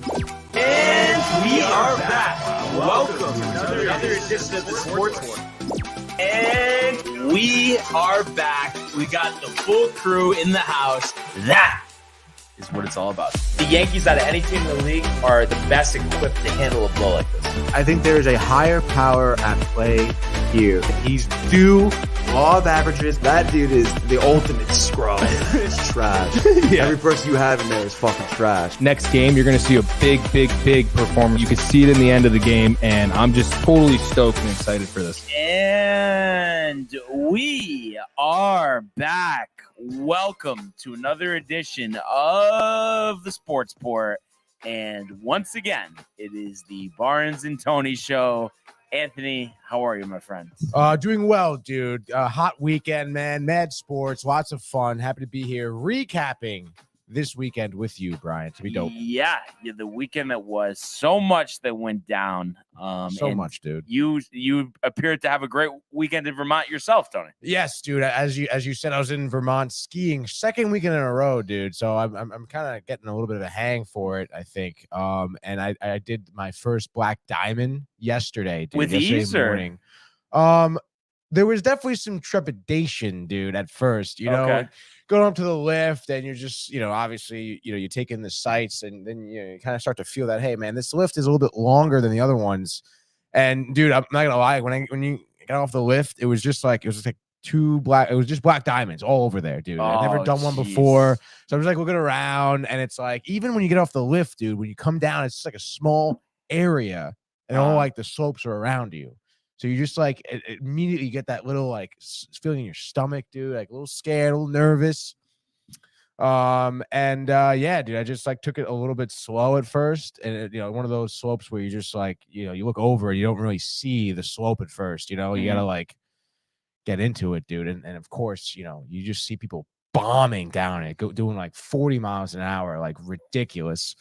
And we are back. Welcome to another edition of the Sports War. And we are back. We got the full crew in the house. That is what it's all about. The Yankees, out of any team in the league, are the best equipped to handle a blow like this. I think there is a higher power at play here. He's due law of averages. That dude is the ultimate scrub. It's trash. Yeah. Every person you have in there is fucking trash. Next game, you're going to see a big performance. You can see it in the end of the game, and I'm just totally stoked and excited for this. And we are back. Welcome to another edition of the Sports Port. And once again, it is the Barnes and Tony show. Anthony, how are you, my friend? Doing well, dude. Hot weekend, man. Mad sports, lots of fun. Happy to be here recapping this weekend with you, Brian. To be dope. Yeah, the weekend that was so much that went down. So much, dude. You appeared to have a great weekend in Vermont yourself, Tony. Yes, dude. As you said, I was in Vermont skiing second weekend in a row, dude. So I'm kind of getting a little bit of a hang for it, I think. And I did my first black diamond yesterday, dude. With ease, morning. There was definitely some trepidation, dude, at first, you know. Okay. Like, going up to the lift and you're just, obviously, you take in the sights and then you kind of start to feel that, hey, man, this lift is a little bit longer than the other ones. And dude, I'm not gonna lie, when you got off the lift, it was just like black diamonds all over there, dude. I've never done one before. So I was like looking around and it's like, even when you get off the lift, dude, when you come down, it's just like a small area and all like the slopes are around you. So you just like immediately get that little like feeling in your stomach, dude, like a little scared, a little nervous. Yeah, dude, I just like took it a little bit slow at first. And one of those slopes where you just like, you look over and you don't really see the slope at first, you gotta like get into it, dude. And of course, you just see people bombing down it, doing like 40 miles an hour, like ridiculous.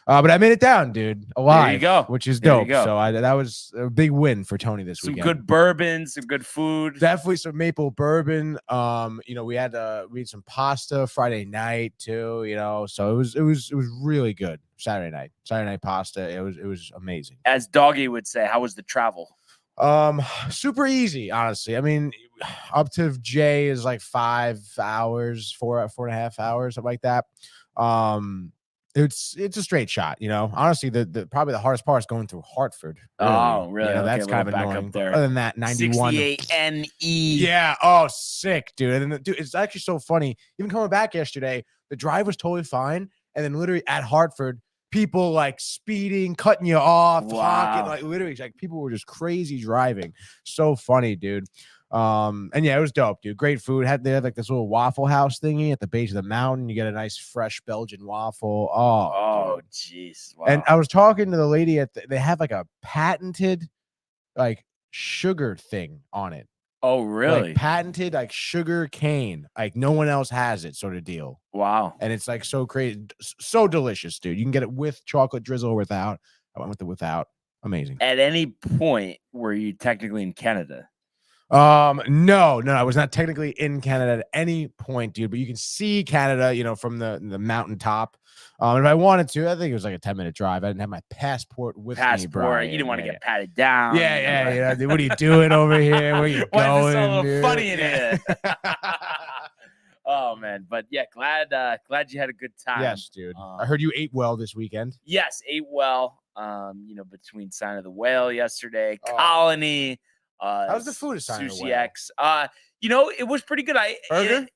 But I made it down, dude, alive. There you go. Which is dope. So that was a big win for Tony this weekend. Some good bourbon, some good food. Definitely some maple bourbon. We had some pasta Friday night too. So it was really good. Saturday night pasta. It was amazing. As Doggy would say, how was the travel? Super easy, honestly. I mean, up to J is like 5 hours, 4.5 hours, something like that. It's a straight shot, honestly, the probably the hardest part is going through Hartford. Really. Oh, really? That's kind of annoying. Up there. Other than that, 91 68 NE. Yeah. Oh, sick, dude. And then, dude, it's actually so funny. Even coming back yesterday, the drive was totally fine. And then literally at Hartford, people like speeding, cutting you off, honking, like literally, like people were just crazy driving. So funny, dude. And yeah, it was dope, dude. Great food. They had like this little Waffle House thingy at the base of the mountain. You get a nice fresh Belgian waffle. Oh, jeez. Wow. And I was talking to the lady they have like a patented like sugar thing on it. Oh, really? Like patented like sugar cane. Like no one else has it, sort of deal. Wow. And it's like so crazy, so delicious, dude. You can get it with chocolate drizzle or without. I went with it without. Amazing. At any point were you technically in Canada? No, I was not technically in Canada at any point, dude, but you can see Canada, from the mountaintop. If I wanted to, I think it was like a 10-minute drive. I didn't have my passport with me, bro. You didn't want to get patted down. Yeah. Dude, what are you doing over here? Where are you going? Why is this a little funny in here? Oh man, but yeah, glad you had a good time. Yes, dude. I heard you ate well this weekend. Yes, ate well. Between Sign of the Whale yesterday, Colony. How's the food at Sign of the Sushi Whale? X. It was pretty good. It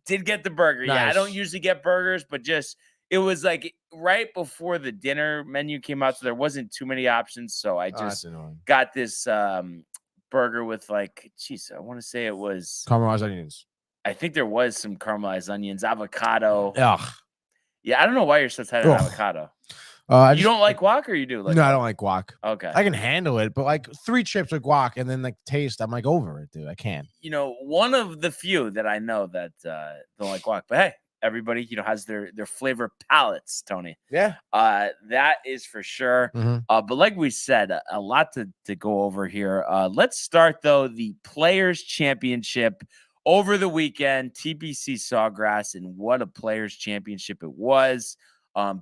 did get the burger. Nice. Yeah, I don't usually get burgers, but it was like right before the dinner menu came out, so there wasn't too many options. So I just got this burger with I want to say it was caramelized onions. I think there was some caramelized onions, avocado. Ugh. Yeah, I don't know why you're so tight on avocado. You don't like guac, or you do? No, I don't like guac. Okay, I can handle it, but like 3 chips of guac and then like taste, I'm like over it, dude. I can't. One of the few that I know that don't like guac, but hey, everybody has their flavor palates, Tony. Yeah, that is for sure. Mm-hmm. But like we said, a lot to go over here. Let's start though. The Players Championship over the weekend, TPC Sawgrass, and what a Players Championship it was.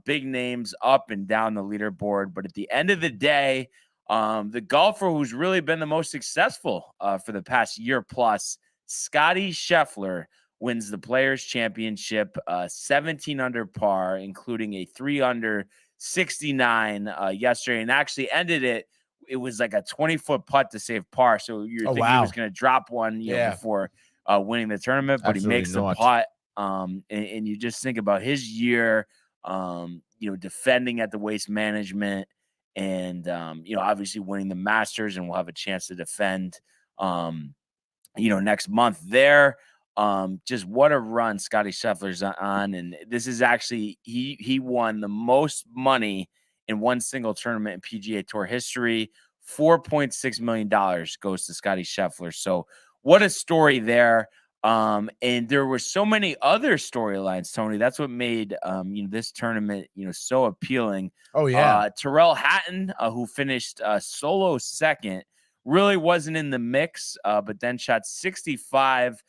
big names up and down the leaderboard. But at the end of the day, the golfer who's really been the most successful for the past year plus, Scottie Scheffler, wins the Players Championship, 17 under par, including a 3 under 69 yesterday, and actually ended it. It was like a 20-foot putt to save par. So you're thinking he was going to drop one, before winning the tournament, but Absolutely he makes not. the putt. And you just think about his year, defending at the Waste Management, and obviously winning the Masters, and we'll have a chance to defend, next month there. Just what a run Scottie Scheffler's on, and this is actually he won the most money in one single tournament in PGA Tour history. $4.6 million goes to Scottie Scheffler. So what a story there. And there were so many other storylines, Tony. That's what made this tournament so appealing. Oh yeah, Tyrrell Hatton, who finished solo second, really wasn't in the mix, but then shot 65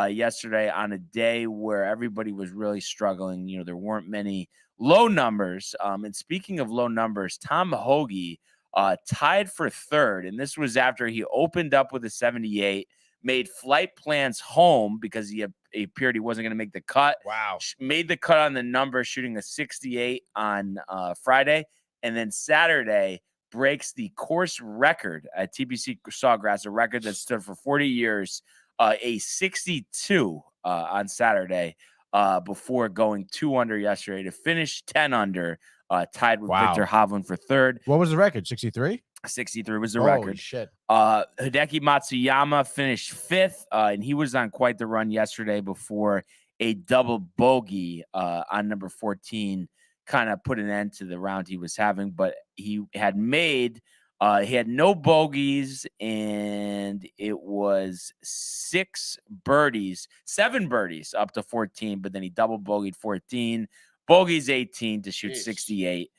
yesterday on a day where everybody was really struggling. There weren't many low numbers. And speaking of low numbers, Tom Hoge tied for third, and this was after he opened up with a 78. Made flight plans home because he appeared he wasn't going to make the cut. Wow. Made the cut on the number, shooting a 68 on Friday. And then Saturday breaks the course record at TPC Sawgrass, a record that stood for 40 years, a 62 on Saturday before going 2 under yesterday to finish 10 under, tied with Victor Hovland for third. What was the record? 63? 63 was the Holy record. Shit. Hideki Matsuyama finished fifth, and he was on quite the run yesterday before a double bogey on number 14 kind of put an end to the round he was having. But he had no bogeys, and it was 7 birdies up to 14, but then he double bogeyed 14, bogeys 18 to shoot 68.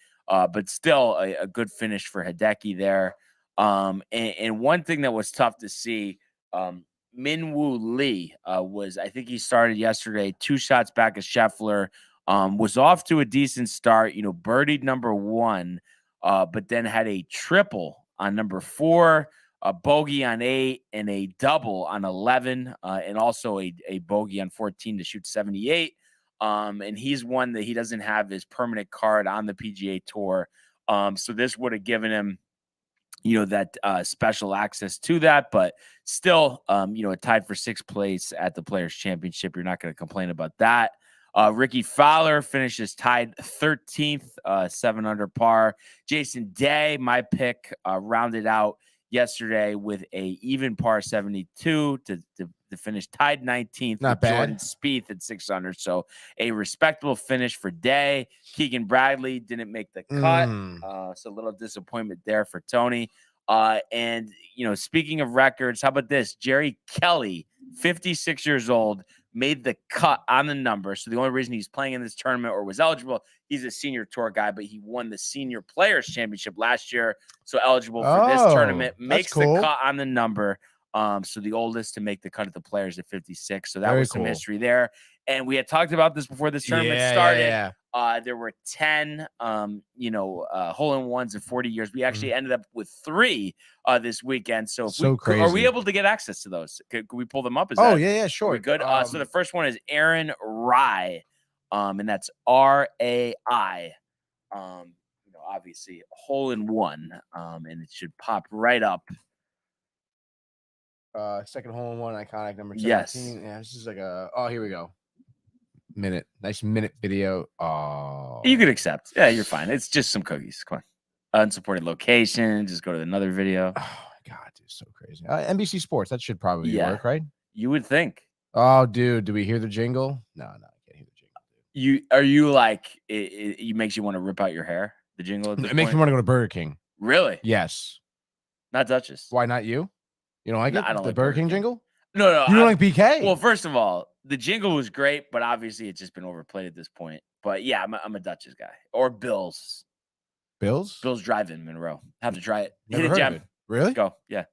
But still a good finish for Hideki there. And one thing that was tough to see, Minwoo Lee I think he started yesterday 2 shots back of Scheffler, was off to a decent start, birdied number 1, but then had a triple on number 4, a bogey on 8, and a double on 11, and also a bogey on 14 to shoot 78. And he's one that he doesn't have his permanent card on the PGA Tour. So this would have given him, that special access to that, but still, tied for 6th place at the Players Championship. You're not going to complain about that. Ricky Fowler finishes tied 13th, 7 under par. Jason Day, my pick, rounded out yesterday with a even par 72 to finish tied 19th. Not bad. Jordan Spieth at 6 under. So a respectable finish for Day. Keegan Bradley didn't make the cut. So a little disappointment there for Tony. And speaking of records, how about this? Jerry Kelly, 56 years old, made the cut on the number. So the only reason he's playing in this tournament or was eligible, he's a senior tour guy, but he won the Senior Players Championship last year. So eligible for this tournament, makes the cut on the number. So the oldest to make the cut at the Players at 56. So that was some history there. And we had talked about this before this tournament started. There were 10, hole-in-ones in 40 years. We actually ended up with 3 this weekend. So, crazy. Are we able to get access to those? Could we pull them up? Sure. Are we good? So the first one is Aaron Rai, and that's R-A-I. Obviously hole-in-one, and it should pop right up. Second hole-in-one, iconic number 17. Yes. Yeah, this is like here we go. Nice minute video. Oh, you could accept. Yeah, you're fine. It's just some cookies. Come on. Unsupported location. Just go to another video. Oh my God, dude, so crazy. NBC Sports. That should probably work, right? You would think. Oh, dude, do we hear the jingle? No, I can't hear the jingle. Are you like it makes you want to rip out your hair? The jingle. It makes me want to go to Burger King. Really? Yes. Not Duchess. Why not you? You don't like it? I don't the like Burger King jingle? No. You don't like BK? Well, first of all, the jingle was great, but obviously it's just been overplayed at this point. But yeah, I'm a Duchess guy. Or Bill's. Bill's Drive-In Monroe. Have to try it. Never Hit it, heard Jam. of it. Really? Go. Yeah.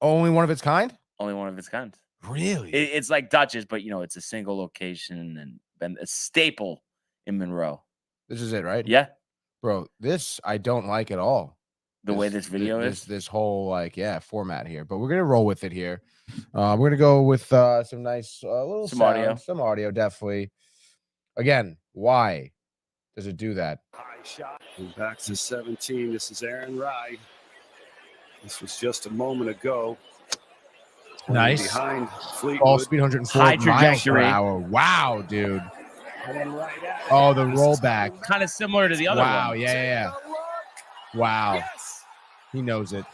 Only one of its kind? Only one of its kind. Really? It's like Duchess, but it's a single location and been a staple in Monroe. This is it, right? Yeah. Bro, this I don't like at all. The way this video is. This whole like format here, but we're gonna roll with it here. We're gonna go with some nice little Some sound, audio. some audio, definitely. Again, why does it do that? High shot. Back to 17. This is Aaron Rye. This was just a moment ago. Nice. Behind Ball Fleetwood. speed 104 High miles trajectory. per hour. Wow, dude. And right at it. Oh, the rollback. Kind of similar to the other Wow, one. yeah. Take a look. Wow. Yes. He knows it.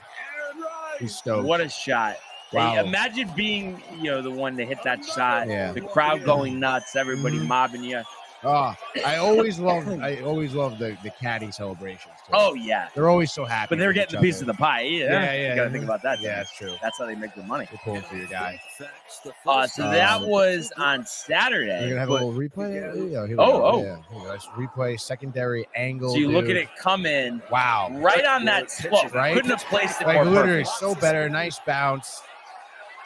Aaron Rye. He's stoked. What a shot. Wow. Hey, imagine being, the one to hit that shot. Yeah. The crowd going nuts, everybody mobbing you. Oh, I always love the caddy celebrations. Too. Oh, yeah. They're always so happy. But they're with getting each a piece other. of the pie. Yeah. Yeah. You got to think about that. Yeah, too. that's true. That's how they make their money. You're pulling for your guy. That's the So first that time. was on We're Saturday. gonna have a but- little replay. Yeah, here we Oh, go. oh. Yeah. Here we go. Nice replay, secondary angle. so you look at dude. it come in Wow. right on that slope. Right? Couldn't have placed it Like more literally perfect. so better. Nice bounce.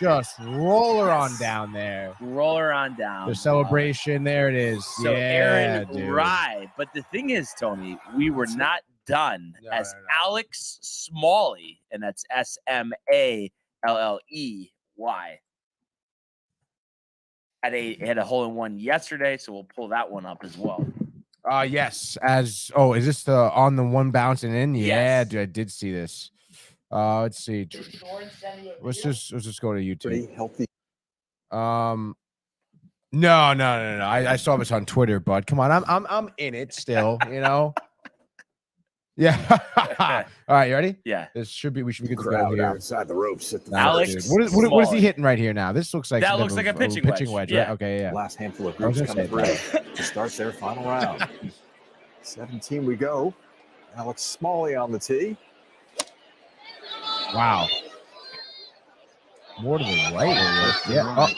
Just roller on down there. Roller on down. The celebration. There it is. So yeah, Aaron dude. Rye. But the thing is, Tony, we were not done No, as no, no. Alex Smalley, and that's SMALLEY, had a hole in one yesterday, so we'll pull that one up as well. Yes. Is this the on the one bouncing in? Yeah, Yes. dude, I did see this. Let's see. Let's just go to YouTube. Pretty healthy. No. I saw this on Twitter, bud. Come on, I'm in it still. Yeah. All right, you ready? Yeah. We should be good to go Crowd here. outside the ropes at the Nice, Alex dude. What is he Smalley. hitting right here now? This looks like That some looks type like of a pitching wedge. right? Yeah. Okay, yeah. last handful of I was groups gonna coming say through to start their final round. 17 we go. Alex Smalley on the tee. Wow. More to the right. Yeah.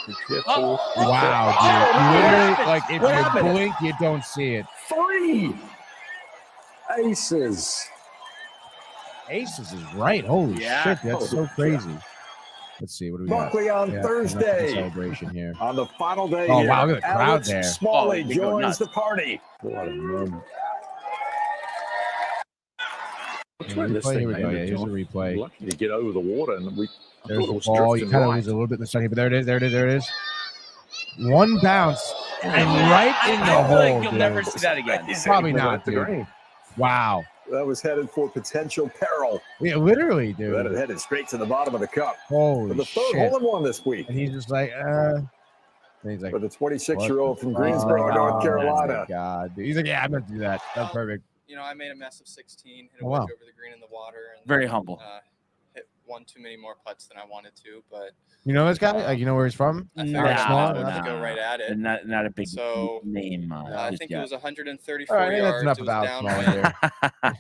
Oh. Wow, dude. You literally, like, if What you happened? blink, you don't see it. 3 aces. Aces is right. Holy Yeah. shit, that's so crazy. Let's see, what do we got? Buckley on Yeah, another Thursday. celebration here. On the final day. Oh, here, wow, look at the crowd Alex there. Smalley Oh, they go joins nuts. the party. What a moment. Here we go. Yeah, here's a replay. Lucky to get over the water, and we. There's it the was ball. You drifting kind of right. lose a little bit in the sun here, but there it is. One bounce and right in the I feel hole. like you'll dude. never see that again. Probably Right not, at the dude. green. Wow. That was headed for potential peril. Yeah, literally, That dude. headed straight to the bottom of the cup. For Holy the third shit. hole in one this week. And he's just like, and he's like, For the 26-year-old from what the Greensboro, fuck? North Oh, Carolina. my God, dude. He's like, yeah, I'm gonna do that. That's perfect. I made a mess of 16, hit a Oh, wedge wow. over the green in the water, and Very humble. hit one too many more putts than I wanted to. But You know this guy? Like, you know where he's from? I figured Nah, I Small? might as well just nah. go right at it. Not a big So, name. I just think yet. it was 134 All right, that's yards. enough It was about downwind. Small here.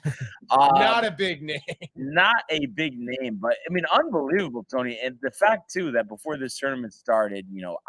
Not a big name. not a big name, but I mean, unbelievable, Tony. And the fact too that before this tournament started,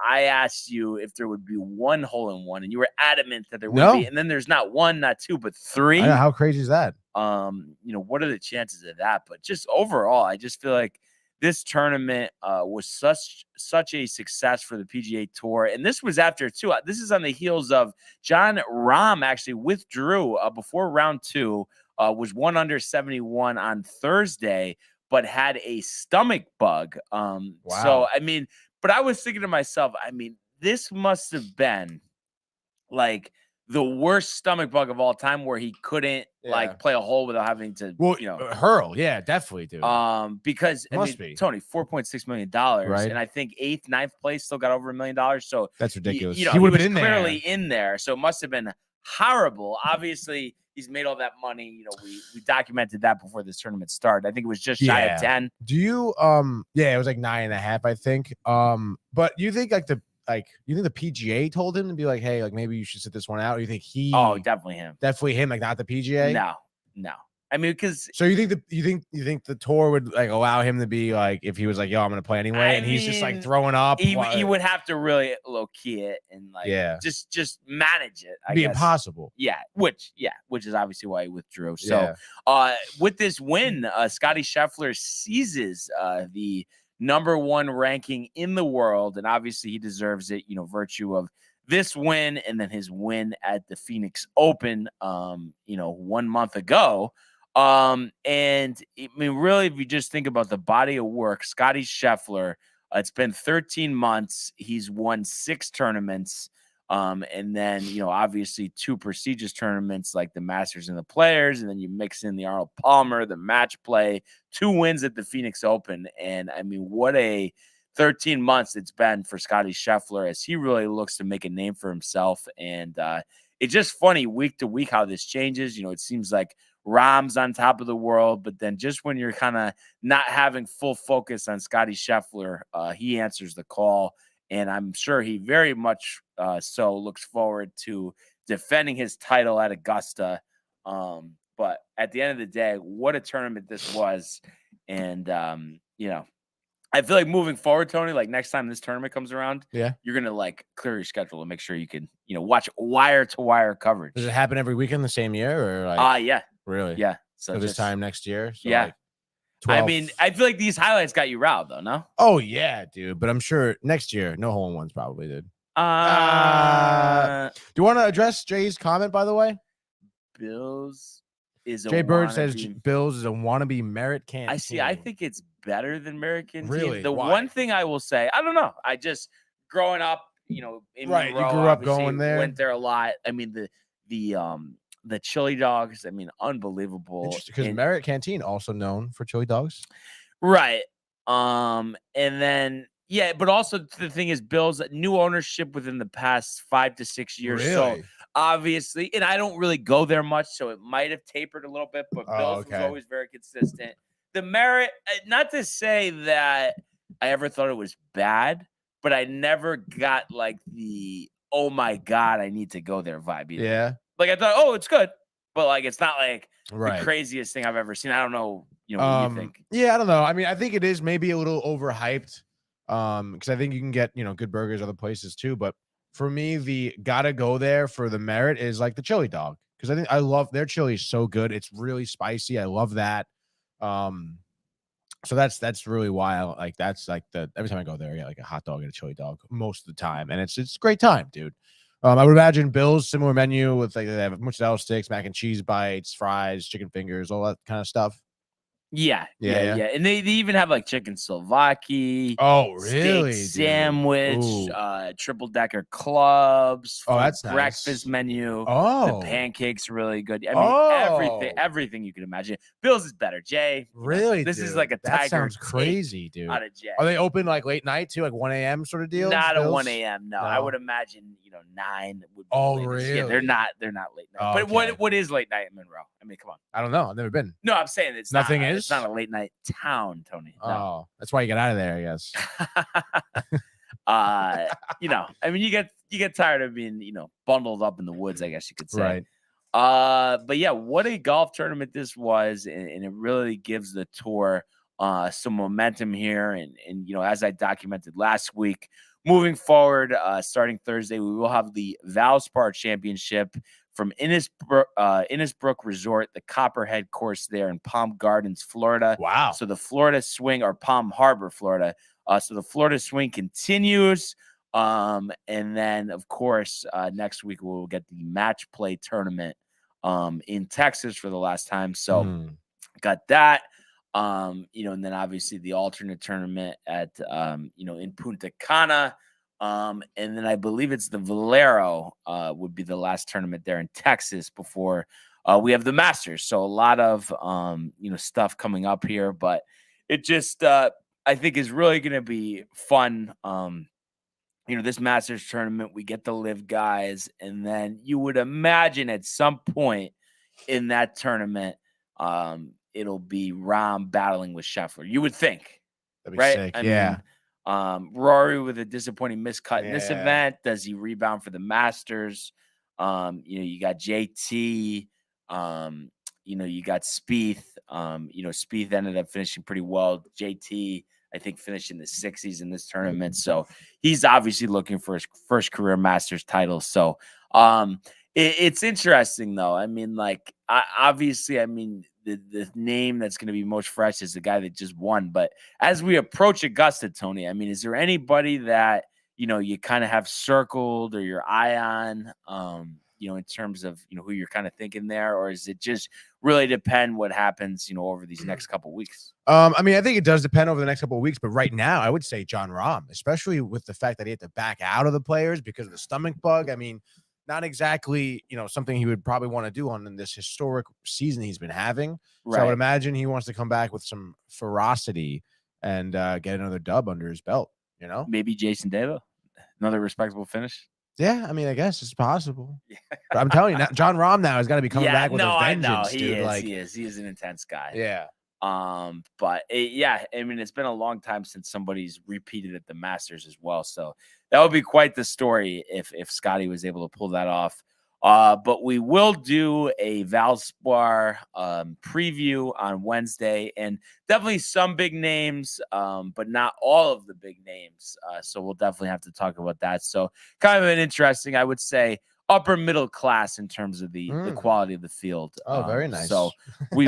I asked you if there would be one hole in one, and you were adamant that there would No. be. And then there's not one, not two, but three. I know, how crazy is that? What are the chances of that? But just overall, I just feel like this tournament was such a success for the PGA Tour, and this was after two. This is on the heels of John Rahm actually withdrew before round two. Was 1 under 71 on Thursday, but had a stomach bug. So I mean, but I was thinking to myself, I mean, this must have been like the worst stomach bug of all time, where he couldn't Yeah. like play a hole without having to, hurl. Yeah, definitely, dude. because I Must mean, be. Tony, $4.6 million, Right. and I think 8th, 9th place still got over $1 million. So That's ridiculous. he He would have was been in clearly there. in there, so it must have been horrible. Obviously, he's made all that money. We documented that before this tournament started. I think it was just shy Yeah. of 10. Do you yeah, it was like 9.5, I think. But you think you think the PGA told him to be like, hey, like maybe you should sit this one out? Or you think he Definitely him. definitely him, like not the PGA? No. I mean, because So you think the tour would like allow him to be like, if he was like, yo, I'm gonna play anyway, I and he's just like mean, throwing up, he would have to really low key it and like Yeah. just manage it. I be guess. impossible. Which is obviously why he withdrew. So with this win, Scottie Scheffler seizes the #1 ranking in the world, and obviously he deserves it, virtue of this win and then his win at the Phoenix Open, 1 month ago. And I mean, really, if you just think about the body of work, Scottie Scheffler, it's been 13 months. He's won 6 tournaments. And then, obviously 2 prestigious tournaments like the Masters and the Players. And then you mix in the Arnold Palmer, the match play, 2 wins at the Phoenix Open. And I mean, what a 13 months it's been for Scottie Scheffler as he really looks to make a name for himself. And it's just funny week to week how this changes. It seems like Rahm's on top of the world, but then just when you're kind of not having full focus on Scottie Scheffler, he answers the call. And I'm sure he very much so looks forward to defending his title at Augusta. But at the end of the day, what a tournament this was. And, I feel like moving forward, Tony, like next time this tournament comes around, you're going to like clear your schedule and make sure you can, watch wire to wire coverage. Does it happen every weekend the same year or like? Yeah. Really? Yeah. So this time next year? So yeah. Like 12. I mean, I feel like these highlights got you riled though, no? Oh yeah, dude. But I'm sure next year, no hole-in-ones probably, dude. Do you want to address Jay's comment, by the way? Bills is a Jay Bird says Bills is a wannabe Merit canteen. I see. I think it's better than Merit canteen. Really? The Why? one thing I will say, I don't know. I just growing up, in right. Monroe, You grew up going there. Went there a lot. I mean, the chili dogs. I mean, unbelievable. Because Merit Canteen also known for chili dogs, right? And then but also the thing is, Bills new ownership within the past 5 to 6 years. Really? So obviously, and I don't really go there much, so it might have tapered a little bit. But Bills was always very consistent. The Merit, not to say that I ever thought it was bad, but I never got like the oh my god, I need to go there vibe either. Yeah. Like I thought, oh, it's good, but like it's not like right. the craziest thing I've ever seen. I don't know, what you think? Yeah, I don't know. I mean, I think it is maybe a little overhyped. Because I think you can get good burgers other places too. But for me, the gotta go there for the Merit is like the chili dog. Because I think I love their chili is so good. It's really spicy. I love that. So that's really why I like that's like every time I go there, I get like a hot dog and a chili dog most of the time. And it's a great time, dude. I would imagine Bill's similar menu with like they have mozzarella sticks, mac and cheese bites, fries, chicken fingers, all that kind of stuff. Yeah. And they even have like chicken Slovaki. Oh, really? Steak sandwich, triple decker clubs. Oh, that's breakfast nice. menu. Oh, the pancakes really good. I mean, everything you can imagine. Bill's is better. Jay, really? This is like a that tiger. Sounds crazy, dude. Out of Jay. Are they open like late night too, like 1 a.m. sort of deal? Not at 1 a.m. No, I would imagine 9 would be. Oh, latest. really? Yeah, they're not late night. Oh, but okay. what is late night in Monroe? I mean, come on. I don't know. I've never been. No, I'm saying it's nothing not, is. It's not a late night town, Tony. No. Oh, that's why you get out of there, I guess. I mean, you get tired of being, bundled up in the woods, I guess you could say. Right. But yeah, what a golf tournament this was, and it really gives the tour some momentum here. And as I documented last week, moving forward, starting Thursday, we will have the Valspar Championship from Innisbrook Resort, the Copperhead course there in Palm Gardens, Florida. Wow. So the Florida Swing, or Palm Harbor, Florida. So the Florida Swing continues. And then, of course, next week we'll get the match play tournament in Texas for the last time. So got that. And then obviously the alternate tournament at, in Punta Cana. And then I believe it's the Valero would be the last tournament there in Texas before we have the Masters. So a lot of, stuff coming up here, but it just, I think is really going to be fun. This Masters tournament, we get the live guys, and then you would imagine at some point in that tournament, it'll be Rahm battling with Scheffler. You would think, That'd be right? sick. Yeah. Rory with a disappointing miscut in this event. Does he rebound for the Masters? You got JT. You got Spieth. Spieth ended up finishing pretty well. JT, I think, finished in the 60s in this tournament. So he's obviously looking for his first career Masters title. So it's interesting, though. I mean, the name that's going to be most fresh is the guy that just won. But as we approach Augusta, Tony, I mean, is there anybody that you kind of have circled or your eye on, in terms of, who you're kind of thinking there? Or is it just really depend what happens, over these next couple weeks? I mean, I think it does depend over the next couple of weeks, but right now I would say John Rahm, especially with the fact that he had to back out of the players because of the stomach bug. I mean, not exactly, something he would probably want to do in this historic season he's been having. So I would imagine he wants to come back with some ferocity and get another dub under his belt, Maybe Jason Deva, another respectable finish. Yeah, I mean, I guess it's possible. But I'm telling you, now, John Rahm now has got to be coming back with a vengeance, I know. He dude. is. He is an intense guy. Yeah. But I mean, it's been a long time since somebody's repeated at the Masters as well. So that would be quite the story if Scottie was able to pull that off. But we will do a Valspar preview on Wednesday, and definitely some big names, but not all of the big names. So we'll definitely have to talk about that. So kind of an interesting, I would say, upper middle class in terms of the quality of the field. Oh, very nice. So we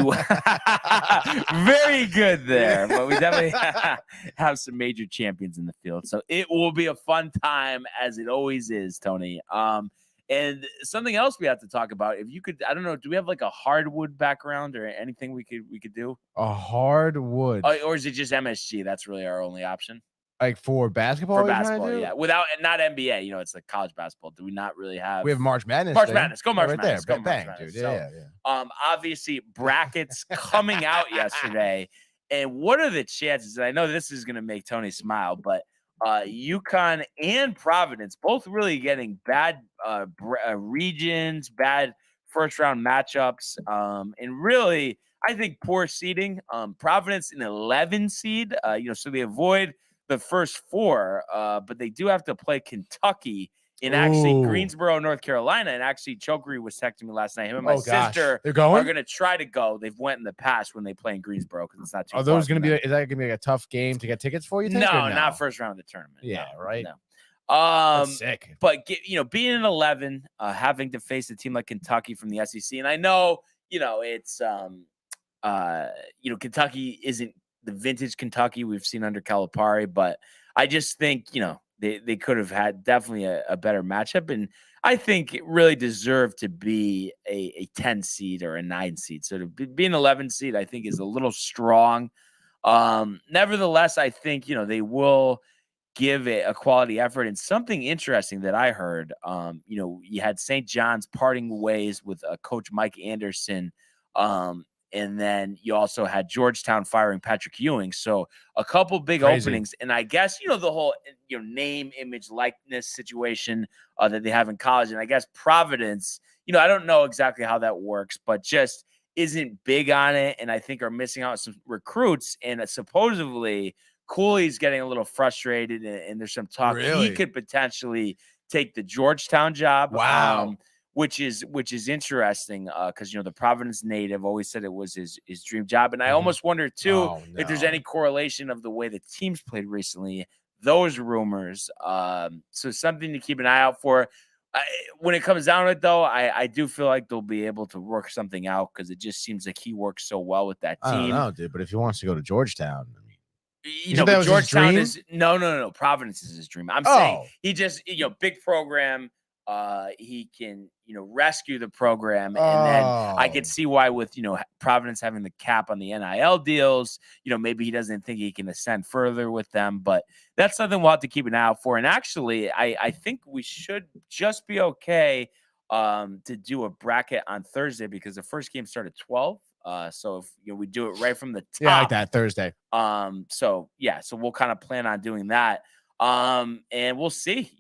very good there, but we definitely have some major champions in the field. So it will be a fun time, as it always is, Tony. And something else we have to talk about, if you could, I don't know, do we have like a hardwood background or anything we could do? A hardwood, or is it just MSG? That's really our only option. Like for basketball? For basketball, yeah. Without, not NBA, it's like college basketball. Do we not really have? We have March Madness. March Madness. Go March right Madness. There. Go Bang, March Madness. dude. So, yeah. Obviously, brackets coming out yesterday. And what are the chances? And I know this is going to make Tony smile, but UConn and Providence both really getting bad regions, bad first-round matchups, and really, I think poor seeding. Providence an 11 seed, so they avoid the first four, but they do have to play Kentucky in actually Greensboro, North Carolina. And actually, Chokri was texting me last night. Him and my sister are going to try to go. They've went in the past when they play in Greensboro because it's not too. Are those going to be? Is that going to be like a tough game to get tickets for? You think? No, not first round of the tournament. Yeah, no, right. No. That's sick. But being an 11, having to face a team like Kentucky from the SEC, and I know it's Kentucky isn't the vintage Kentucky we've seen under Calipari, but I just think they could have had definitely a better matchup, and I think it really deserved to be a 10 seed or a 9 seed. So to be an 11 seed, I think is a little strong. Nevertheless, I think they will give it a quality effort. And something interesting that I heard, you had St. John's parting ways with Coach Mike Anderson, and then you also had Georgetown firing Patrick Ewing. So a couple big openings. And I guess, the whole, name, image, likeness situation that they have in college. And I guess Providence, I don't know exactly how that works, but just isn't big on it. And I think are missing out on some recruits. And supposedly Cooley's getting a little frustrated. And there's some talk he could potentially take the Georgetown job. Wow. Which is interesting because the Providence native always said it was his dream job, and I almost wonder too if there's any correlation of the way the teams played recently, those rumors. So something to keep an eye out for. When it comes down to it, though, I do feel like they'll be able to work something out because it just seems like he works so well with that team. I don't know, dude, but if he wants to go to Georgetown, but Georgetown is no. Providence is his dream. I'm saying he just big program. He can, rescue the program. And then I could see why with, Providence having the cap on the NIL deals, maybe he doesn't think he can ascend further with them, but that's something we'll have to keep an eye out for. And actually, I think we should just be okay to do a bracket on Thursday because the first game started 12. So if we do it right from the top. Yeah, like that Thursday. So we'll kind of plan on doing that. And we'll see,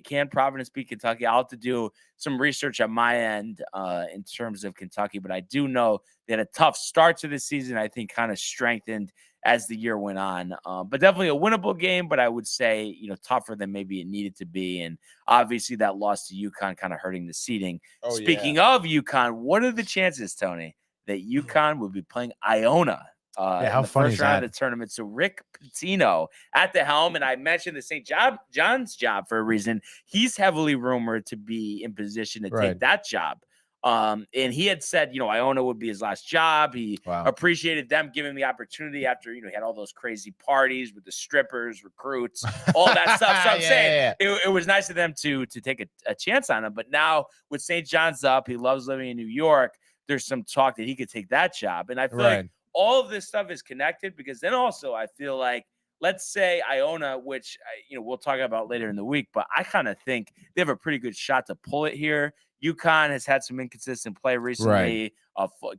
can Providence beat Kentucky? I'll have to do some research on my end, in terms of Kentucky, but I do know they had a tough start to the season. I think kind of strengthened as the year went on, but definitely a winnable game, but I would say, tougher than maybe it needed to be. And obviously that loss to UConn kind of hurting the seeding. Speaking of UConn, what are the chances, Tony, that UConn would be playing Iona? How the funny first is round that? of the tournament. So Rick Pitino at the helm, and I mentioned the St. John's job for a reason. He's heavily rumored to be in position to take that job. And he had said, Iona would be his last job. He Wow. appreciated them giving him the opportunity after, he had all those crazy parties with the strippers, recruits, all that stuff. So I'm saying it was nice of them to take a chance on him. But now with St. John's up, he loves living in New York. There's some talk that he could take that job. And I feel like all of this stuff is connected, because then also I feel like, let's say Iona, which we'll talk about later in the week, but I kind of think they have a pretty good shot to pull it here. UConn has had some inconsistent play recently,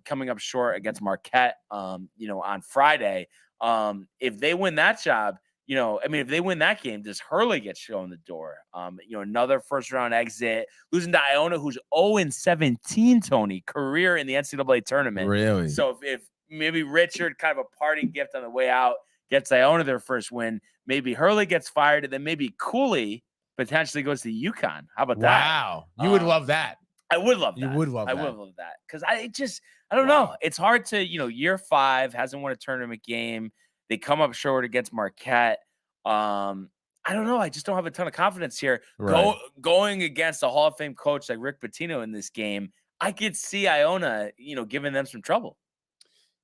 coming up short against Marquette, on Friday. If they win that job, if they win that game, does Hurley get shown the door? Another first round exit, losing to Iona, who's 0-17, Tony, career in the NCAA tournament. Really? So if maybe Richard, kind of a parting gift on the way out, gets Iona their first win, maybe Hurley gets fired, and then maybe Cooley potentially goes to UConn. How about that? Wow. You would love that. I would love that. You would love that. I would love that. Because I don't know. It's hard to, year 5, hasn't won a tournament game. They come up short against Marquette. I don't know. I just don't have a ton of confidence here. Right. Going against a Hall of Fame coach like Rick Pitino in this game, I could see Iona, giving them some trouble.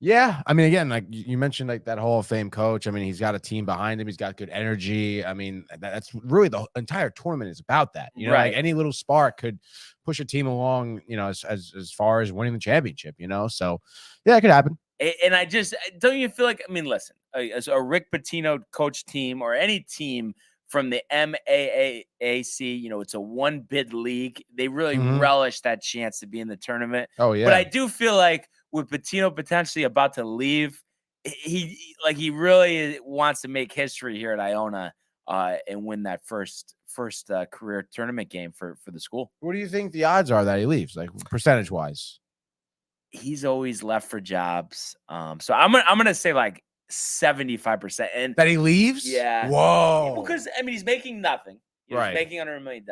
Yeah, I mean, again, like you mentioned, like that Hall of Fame coach. I mean, he's got a team behind him. He's got good energy. I mean, that's really the entire tournament is about that. Like any little spark could push a team along. As far as winning the championship. So yeah, it could happen. And I just don't you feel like? I mean, listen, as a Rick Pitino coach team or any team from the MAAC, it's a 1-bid league. They really relish that chance to be in the tournament. Oh yeah, but I do feel like, with Pitino potentially about to leave, he really wants to make history here at Iona and win that first career tournament game for the school. What do you think the odds are that he leaves, like percentage wise? He's always left for jobs. So I'm gonna say like 75%. And that he leaves? Yeah. Whoa. Because he's making nothing. He's making under $1 million.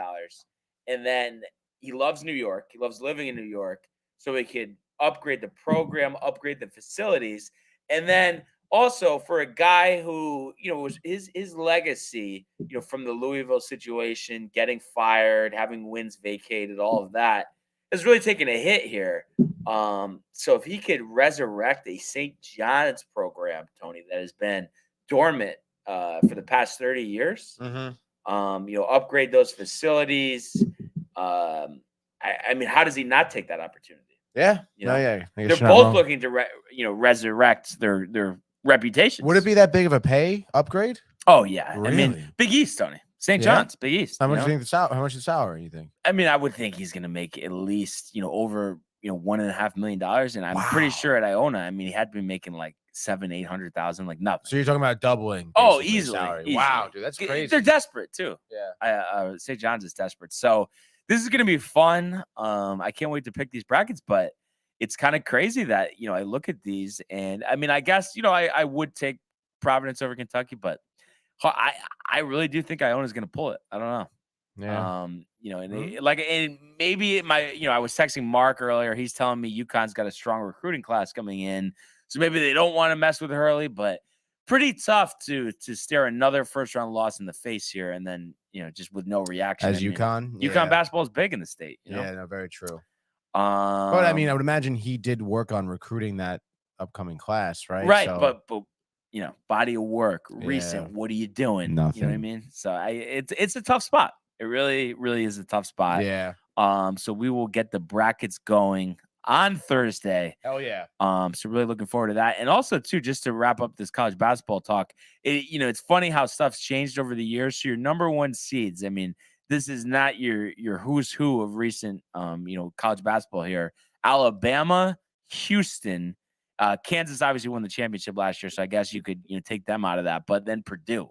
And then he loves New York. He loves living in New York. So he could upgrade the program, upgrade the facilities. And then also for a guy who, was his legacy, from the Louisville situation, getting fired, having wins vacated, all of that has really taken a hit here. So if he could resurrect a St. John's program, Tony, that has been dormant for the past 30 years, upgrade those facilities. I mean, how does he not take that opportunity? Yeah, they're both looking to resurrect their reputation. Would it be that big of a pay upgrade? Oh yeah, really? I mean, Big East, Tony, St. John's, Big East. How much do you think how much the salary? You think? I mean, I would think he's going to make at least over $1.5 million, and I'm pretty sure at Iona, I mean, he had been making like $700,000-800,000, like nothing. So you're talking about doubling? Oh, easily. Wow, dude, that's crazy. They're desperate too. Yeah, St. John's is desperate. So this is going to be fun. I can't wait to pick these brackets, but it's kind of crazy that, I look at these and I mean, I guess, I would take Providence over Kentucky, but I really do think Iona is going to pull it. I don't know. Yeah. And maybe I was texting Mark earlier. He's telling me UConn's got a strong recruiting class coming in. So maybe they don't want to mess with Hurley, but pretty tough to stare another first round loss in the face here. And then, just with no reaction. As UConn. UConn basketball is big in the state. Yeah, no, very true. But I mean, I would imagine he did work on recruiting that upcoming class, right? Right. So, But body of work, recent. What are you doing? Nothing. You know what I mean? So it's a tough spot. It really, really is a tough spot. Yeah. So we will get the brackets going on Thursday. Hell yeah. So really looking forward to that. And also too, just to wrap up this college basketball talk, it's funny how stuff's changed over the years. So your number 1 seeds, I mean, this is not your who's who of recent, college basketball here. Alabama, Houston, Kansas obviously won the championship last year. So I guess you could, take them out of that, but then Purdue,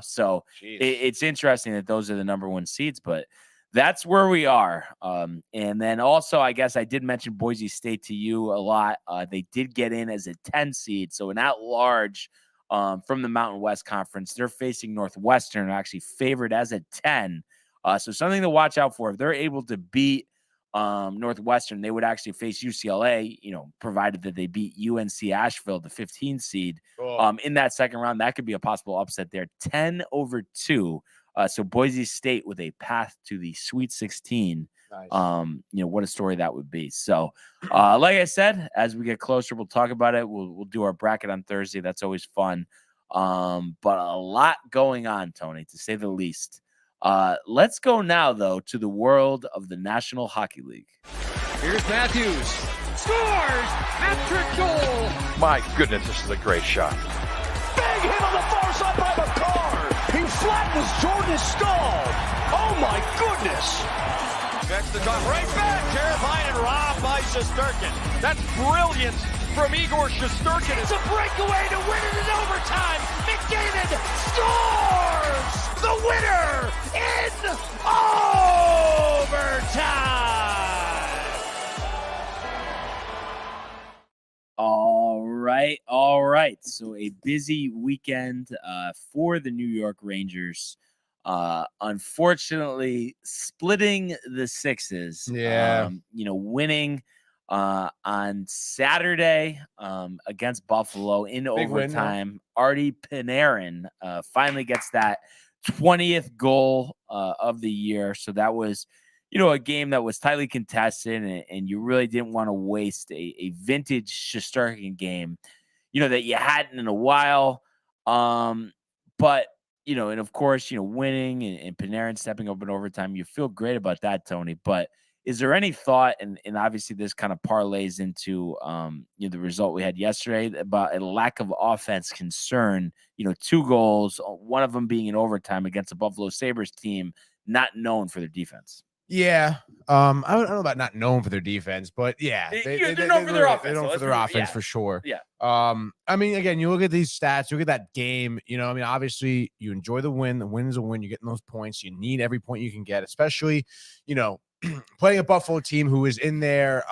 so it's interesting that those are the number 1 seeds, but that's where we are. And then also, I guess I did mention Boise State to you a lot. They did get in as a 10 seed. So an at-large from the Mountain West Conference. They're facing Northwestern, actually favored as a 10. So something to watch out for. If they're able to beat Northwestern, they would actually face UCLA, provided that they beat UNC Asheville, the 15 seed, in that second round. That could be a possible upset there. 10-2. So Boise State with a path to the Sweet 16 Nice. What a story that would be. So, like I said, as we get closer, we'll talk about it. We'll do our bracket on Thursday. That's always fun. But a lot going on, Tony, to say the least. Let's go now, though, to the world of the National Hockey League. Here's Matthews. Scores! Hat-trick goal! My goodness, this is a great shot. Big hit on the far side by McCarr. He flattens Jordan's skull. Oh, my goodness. That's the top right back. Terrifying and robbed by Shesterkin. That's brilliant from Igor Shesterkin. It's a breakaway to win it in overtime. McDavid scores the winner in overtime. All right. So a busy weekend for the New York Rangers. Unfortunately, splitting the Sixes. Yeah. Winning on Saturday against Buffalo in Big win, overtime. Artie Panarin finally gets that 20th goal of the year. So that was, a game that was tightly contested, and you really didn't want to waste a vintage Shesterkin game, that you hadn't in a while. But and of course, winning and Panarin stepping up in overtime, you feel great about that, Tony. But is there any thought, and obviously this kind of parlays into the result we had yesterday, about a lack of offense concern? 2 goals, one of them being in overtime against a Buffalo Sabres team not known for their defense. Yeah. I don't know about not known for their defense, but yeah, they're known for their offense. They're known for their offense for sure. Yeah. I mean, again, you look at these stats, you look at that game, obviously you enjoy the win. The win is a win. You're getting those points. You need every point you can get, especially, playing a Buffalo team who is in their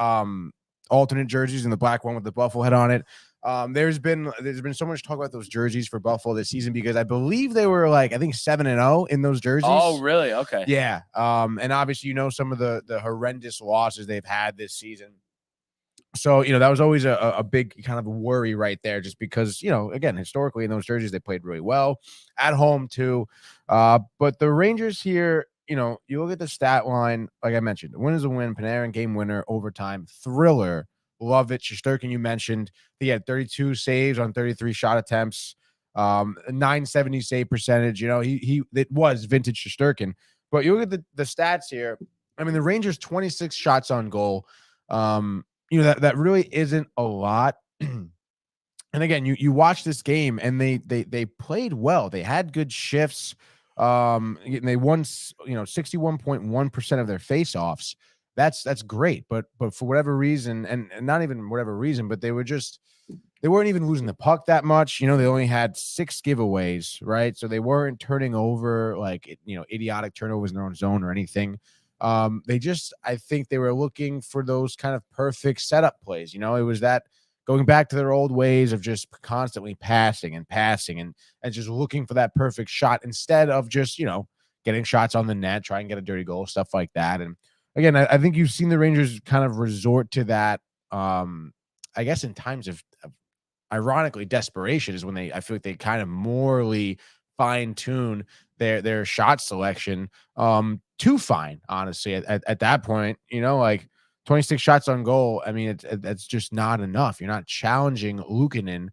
alternate jerseys and the black one with the Buffalo head on it. There's been so much talk about those jerseys for Buffalo this season because I believe they were I think 7-0 in those jerseys. Oh, really? Okay. Yeah. And obviously, some of the horrendous losses they've had this season. So, that was always a big kind of worry right there, just because, again, historically in those jerseys, they played really well at home too. But the Rangers here, you look at the stat line, like I mentioned, the win is a win, Panarin game winner, overtime, thriller. Love it. Shesterkin, you mentioned, he had 32 saves on 33 shot attempts, 970 save percentage. It was vintage Shesterkin. But you look at the stats here. I mean, the Rangers 26 shots on goal. That really isn't a lot. And again, you watch this game and they played well. They had good shifts. They won 61.1% of their faceoffs. That's great, but for whatever reason, and not even whatever reason, but they weren't even losing the puck that much. They only had 6 giveaways, right? So they weren't turning over idiotic turnovers in their own zone or anything. I think they were looking for those kind of perfect setup plays. It was that going back to their old ways of just constantly passing and just looking for that perfect shot instead of just, getting shots on the net, try and get a dirty goal, stuff like that. And again, I think you've seen the Rangers kind of resort to that, I guess, in times of ironically desperation is when I feel like they kind of morally fine-tune their shot selection too fine, honestly, at that point. 26 shots on goal. I mean, that's just not enough. You're not challenging Luukkonen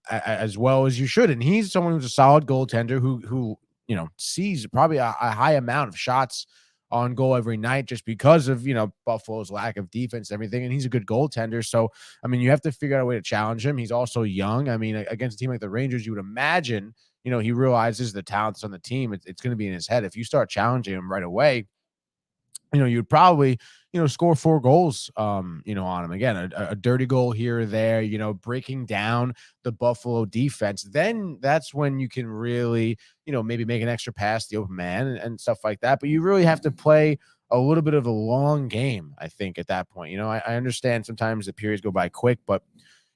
as well as you should. And he's someone who's a solid goaltender who sees probably a high amount of shots on goal every night just because of, Buffalo's lack of defense and everything. And he's a good goaltender. So, I mean, you have to figure out a way to challenge him. He's also young. I mean, against a team like the Rangers, you would imagine, he realizes the talents on the team. It's going to be in his head. If you start challenging him right away, you'd probably, score 4 goals, on him. Again, a dirty goal here or there, breaking down the Buffalo defense. Then that's when you can really, maybe make an extra pass to the open man and stuff like that. But you really have to play a little bit of a long game, I think, at that point. I understand sometimes the periods go by quick, but,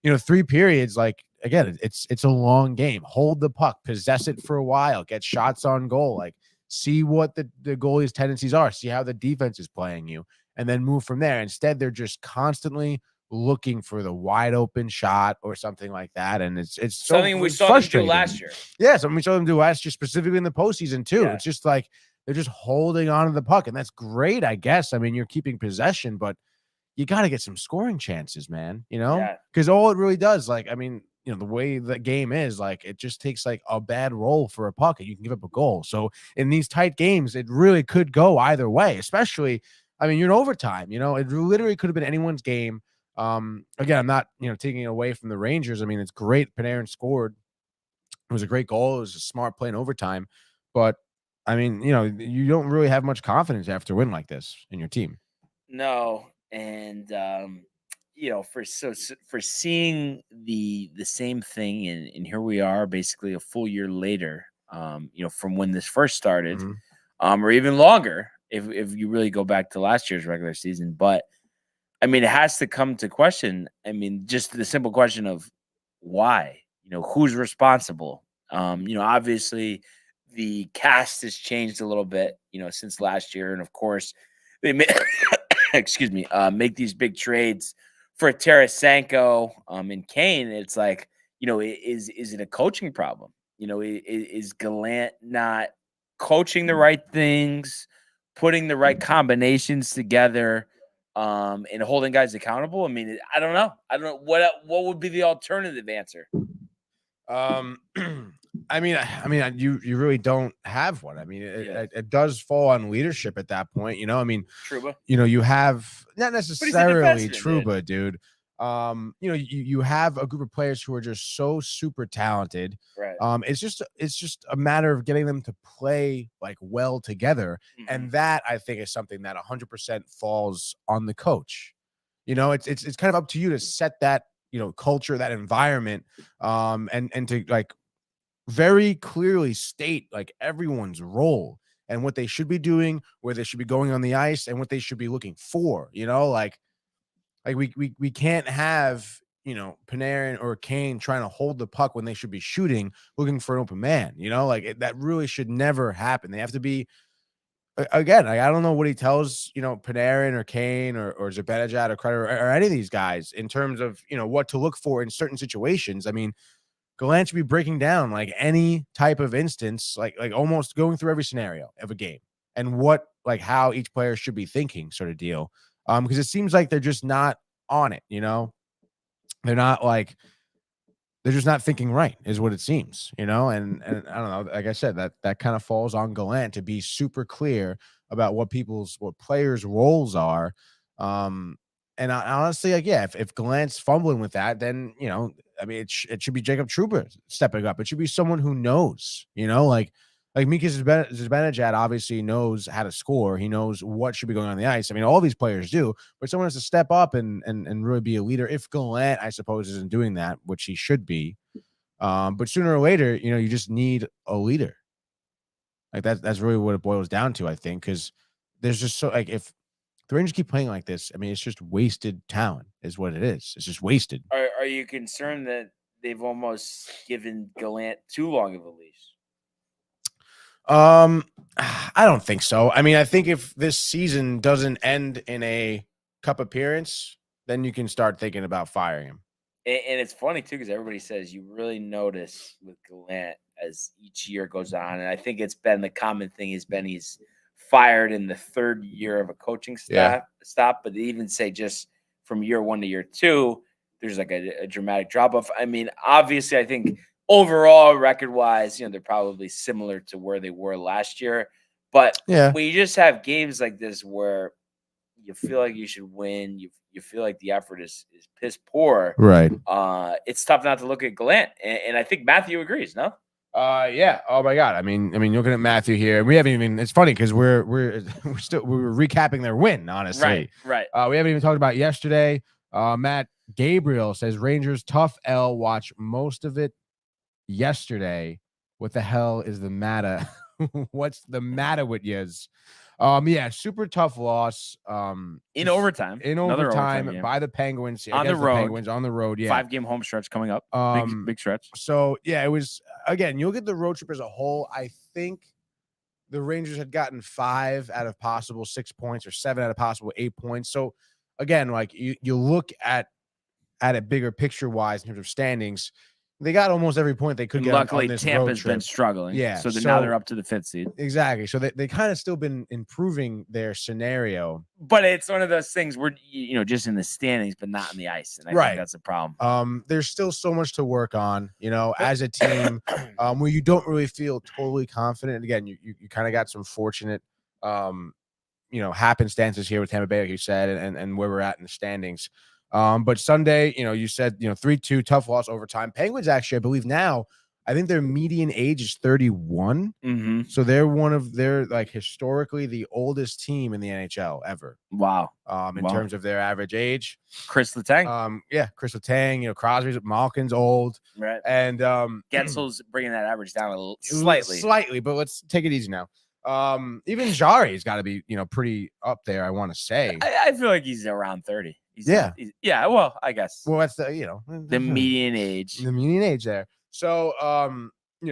3 periods, again, it's a long game. Hold the puck, possess it for a while, get shots on goal, see what the goalie's tendencies are, see how the defense is playing you, and then move from there. Instead, they're just constantly looking for the wide open shot or something like that. And it's something we saw them do last year. Yeah, something we saw them do last year, specifically in the postseason too. Yeah. It's just They're just holding on to the puck, and that's great, I guess. I mean, you're keeping possession, but you got to get some scoring chances, man, Yeah. because all it really does, like, I mean, the way the game is, like, it just takes like a bad roll for a puck and you can give up a goal. So in these tight games, it really could go either way, especially, I mean, you're in overtime, it literally could have been anyone's game. Again, I'm not, taking it away from the Rangers. I mean, it's great. Panarin scored. It was a great goal. It was a smart play in overtime. But I mean, you don't really have much confidence after a win like this in your team. No, and for seeing the same thing, and here we are, basically a full year later, from when this first started, or even longer, if you really go back to last year's regular season. But I mean, it has to come to question. I mean, just the simple question of why. Who's responsible? Obviously, the cast has changed a little bit, since last year, and of course, they made excuse me, make these big trades for Tarasenko and Kane. It's like, is it a coaching problem? Is Gallant not coaching the right things, putting the right combinations together, and holding guys accountable? I mean, I don't know. I don't know what would be the alternative answer. I mean, you really don't have one. I mean, it does fall on leadership at that point. I mean, Trouba. You have not necessarily defenseman, Trouba, dude. You have a group of players who are just so super talented. Right. It's just a matter of getting them to play like well together, and that I think is something that 100% falls on the coach. It's kind of up to you to set that culture, that environment, and to like very clearly state like everyone's role and what they should be doing, where they should be going on the ice, and what they should be looking for. Like we can't have Panarin or Kane trying to hold the puck when they should be shooting, looking for an open man. That really should never happen. They have to be. Again, I don't know what he tells, Panarin or Kane or Zibanejad or Kreider or any of these guys in terms of, what to look for in certain situations. I mean, Gallant should be breaking down like any type of instance, like almost going through every scenario of a game and how each player should be thinking, sort of deal. Because it seems like they're just not on it, they're not like, they're just not thinking right, is what it seems, and I don't know. Like I said, that kind of falls on Gallant to be super clear about what players' roles are. And honestly, like, yeah, if Gallant's fumbling with that, then I mean, it should be Jacob Trouba stepping up. It should be someone who knows, like Mika Zibanejad obviously knows how to score. He knows what should be going on the ice. I mean, all these players do, but someone has to step up and really be a leader. If Gallant, I suppose, isn't doing that, which he should be, but sooner or later, you just need a leader. Like that's really what it boils down to, I think, because there's just so like if the Rangers keep playing like this, I mean, it's just wasted talent, is what it is. It's just wasted. Are you concerned that they've almost given Gallant too long of a leash? I don't think so. I mean, I think if this season doesn't end in a cup appearance, then you can start thinking about firing him. And it's funny too, because everybody says you really notice with Gallant as each year goes on, and I think it's been the common thing has been he's fired in the third year of a coaching stop, but they even say just from year 1 to year 2, there's like a dramatic drop off. I mean, obviously, I think overall, record-wise, they're probably similar to where they were last year. But when you just have games like this where you feel like you should win, you feel like the effort is piss poor, right? It's tough not to look at Gallant, and I think Matthew agrees. No. Yeah. Oh my God. I mean, looking at Matthew here, we haven't even. It's funny because we're recapping their win. Honestly, right. We haven't even talked about yesterday. Matt Gabriel says Rangers tough L. Watch most of it yesterday. What the hell is the matter? What's the matter with yous? Yeah, super tough loss. In overtime. By the Penguins on the road. Penguins on the road. Yeah, 5-game home stretch coming up. Big stretch. So yeah, it was again. You look at the road trip as a whole. I think the Rangers had gotten 5 out of possible 6 points, or 7 out of possible 8 points. So again, like you look at it bigger picture wise in terms of standings. they got almost every point they could And get luckily, on this road Tampa's trip. been struggling. Yeah, So now so- they're up to the 5th seed. Exactly. So they kind of still been improving their scenario. But it's one of those things where, just in the standings, but not in the ice. And I Right. think that's a problem. There's still so much to work on, as a team, where you don't really feel totally confident. And again, you kind of got some fortunate, happenstances here with Tampa Bay, like you said, and where we're at in the standings. But Sunday, you said, 3-2, tough loss overtime. Penguins actually, I believe now, I think their median age is 31. Mm-hmm. So they're like historically the oldest team in the NHL ever. Wow. In terms of their average age. Chris Letang. Chris Letang, Crosby's, Malkin's old. Right. And Gensel's bringing that average down a little slightly, but let's take it easy now. Even Jari's got to be, pretty up there, I want to say. I feel like he's around 30. Yeah. Well, I guess. Well, that's the median age. The median age there. So,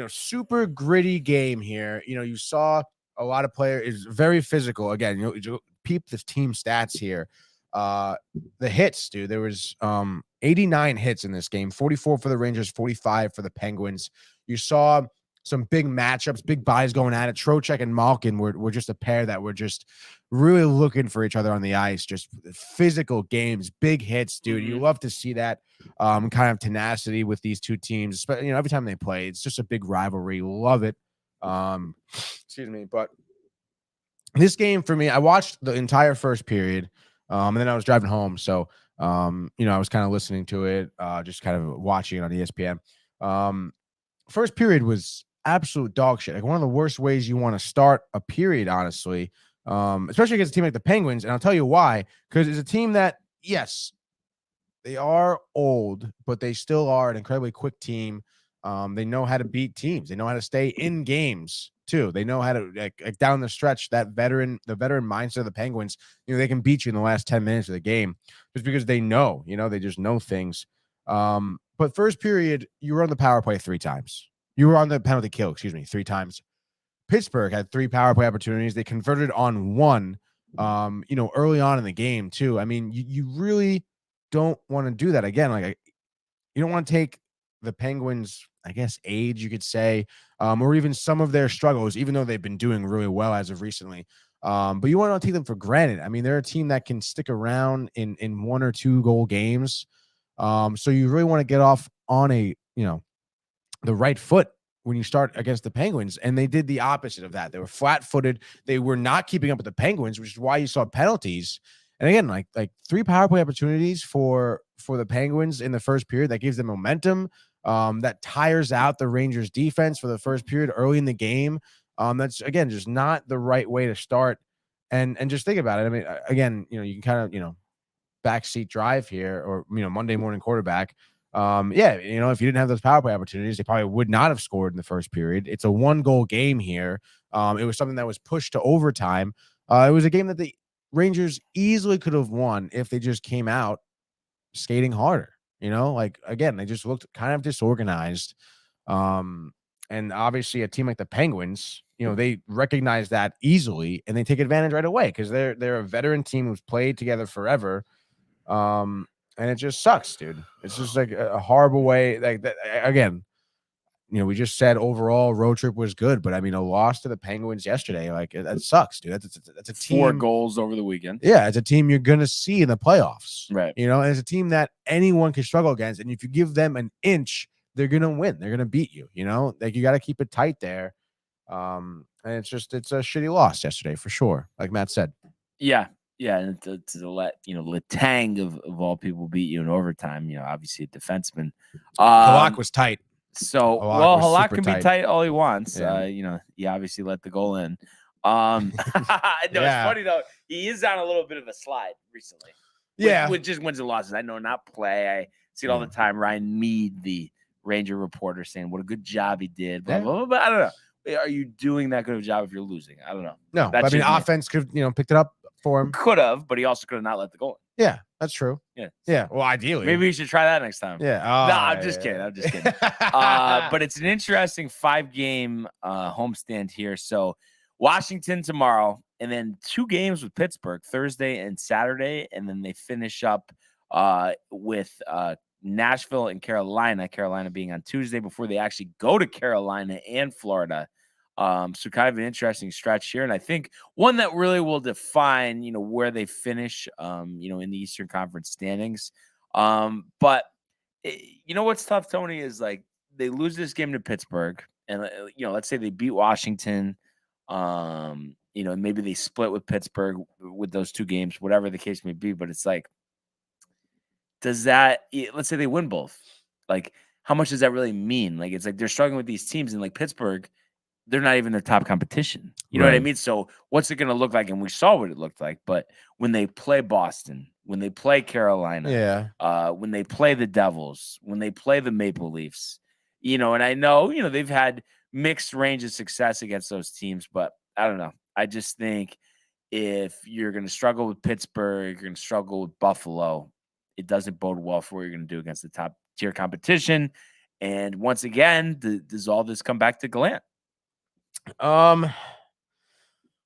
super gritty game here. You saw a lot of players is very physical. Again, you peep the team stats here. The hits, dude. There was 89 hits in this game, 44 for the Rangers, 45 for the Penguins. You saw some big matchups, big bodies going at it. Trocheck and Malkin were just a pair that were just really looking for each other on the ice. Just physical games, big hits, dude. You love to see that kind of tenacity with these two teams. But every time they play, it's just a big rivalry. Love it. Excuse me, but this game for me, I watched the entire first period, and then I was driving home, so I was kind of listening to it, just kind of watching it on ESPN. First period was absolute dog shit. Like one of the worst ways you want to start a period, honestly, especially against a team like the Penguins. And I'll tell you why, because it's a team that, yes, they are old, but they still are an incredibly quick team. They know how to beat teams. They know how to stay in games too. They know how to like down the stretch, the veteran mindset of the Penguins, they can beat you in the last 10 minutes of the game just because they know, they just know things. But first period, you were on the power play 3 times. You were on the penalty kill, 3 times. Pittsburgh had 3 power play opportunities. They converted on 1, early on in the game too. I mean, you really don't want to do that again. Like, you don't want to take the Penguins, I guess, age, you could say, or even some of their struggles, even though they've been doing really well as of recently. But you want to take them for granted. I mean, they're a team that can stick around in 1 or 2 goal games. So you really want to get off on the right foot when you start against the Penguins. And they did the opposite of that. They were flat-footed. They were not keeping up with the Penguins, which is why you saw penalties. And again, like 3 power play opportunities for the Penguins in the first period. That gives them momentum. That tires out the Rangers defense for the first period early in the game. That's, again, just not the right way to start. And just think about it. I mean, again, you can kind of, backseat drive here, or Monday morning quarterback. If you didn't have those power play opportunities, they probably would not have scored in the first period. It's a 1-goal game here. It was something that was pushed to overtime. It was a game that the Rangers easily could have won if they just came out skating harder. Again, they just looked kind of disorganized. And obviously a team like the Penguins, they recognize that easily and they take advantage right away because they're a veteran team who's played together forever. And it just sucks, dude. It's just like a horrible way. Like that, again, we just said overall road trip was good, but I mean, a loss to the Penguins yesterday, like that sucks, dude. That's a team. 4 goals over the weekend. Yeah, it's a team you're gonna see in the playoffs, right? And it's a team that anyone can struggle against, and if you give them an inch, they're gonna win. They're gonna beat you. Like you got to keep it tight there. And it's a shitty loss yesterday for sure, like Matt said. Yeah. Yeah, and to let Letang of all people beat you in overtime, obviously a defenseman. Halak was tight. So Halak can be tight all he wants. Yeah. He obviously let the goal in. No, it's funny though. He is on a little bit of a slide recently. With just wins and losses. I know not play. I see it all the time. Ryan Mead, the Ranger reporter, saying what a good job he did. Blah, blah, blah, blah. I don't know. Are you doing that good of a job if you're losing? I don't know. No, I mean, offense could have picked it up for him. Could have, but he also could have not let the goal in. Yeah, that's true. Yeah. Well, ideally, maybe we should try that next time. Yeah. No, I'm just kidding. But it's an interesting 5-game homestand here. So Washington tomorrow, and then 2 games with Pittsburgh Thursday and Saturday, and then they finish up with Nashville and Carolina. Carolina being on Tuesday before they actually go to Carolina and Florida. So kind of an interesting stretch here, and I think one that really will define, where they finish, in the Eastern Conference standings. But what's tough, Tony, is like they lose this game to Pittsburgh, and let's say they beat Washington. Maybe they split with Pittsburgh with those two games, whatever the case may be. But it's like, let's say they win both. Like, how much does that really mean? Like, it's like they're struggling with these teams, and like Pittsburgh, they're not even their top competition. You know what I mean? So what's it going to look like? And we saw what it looked like. But when they play Boston, when they play Carolina, when they play the Devils, when they play the Maple Leafs, and I know, they've had mixed range of success against those teams, but I don't know. I just think if you're going to struggle with Pittsburgh, you're going to struggle with Buffalo, it doesn't bode well for what you're going to do against the top tier competition. And once again, does all this come back to Gallant? Well,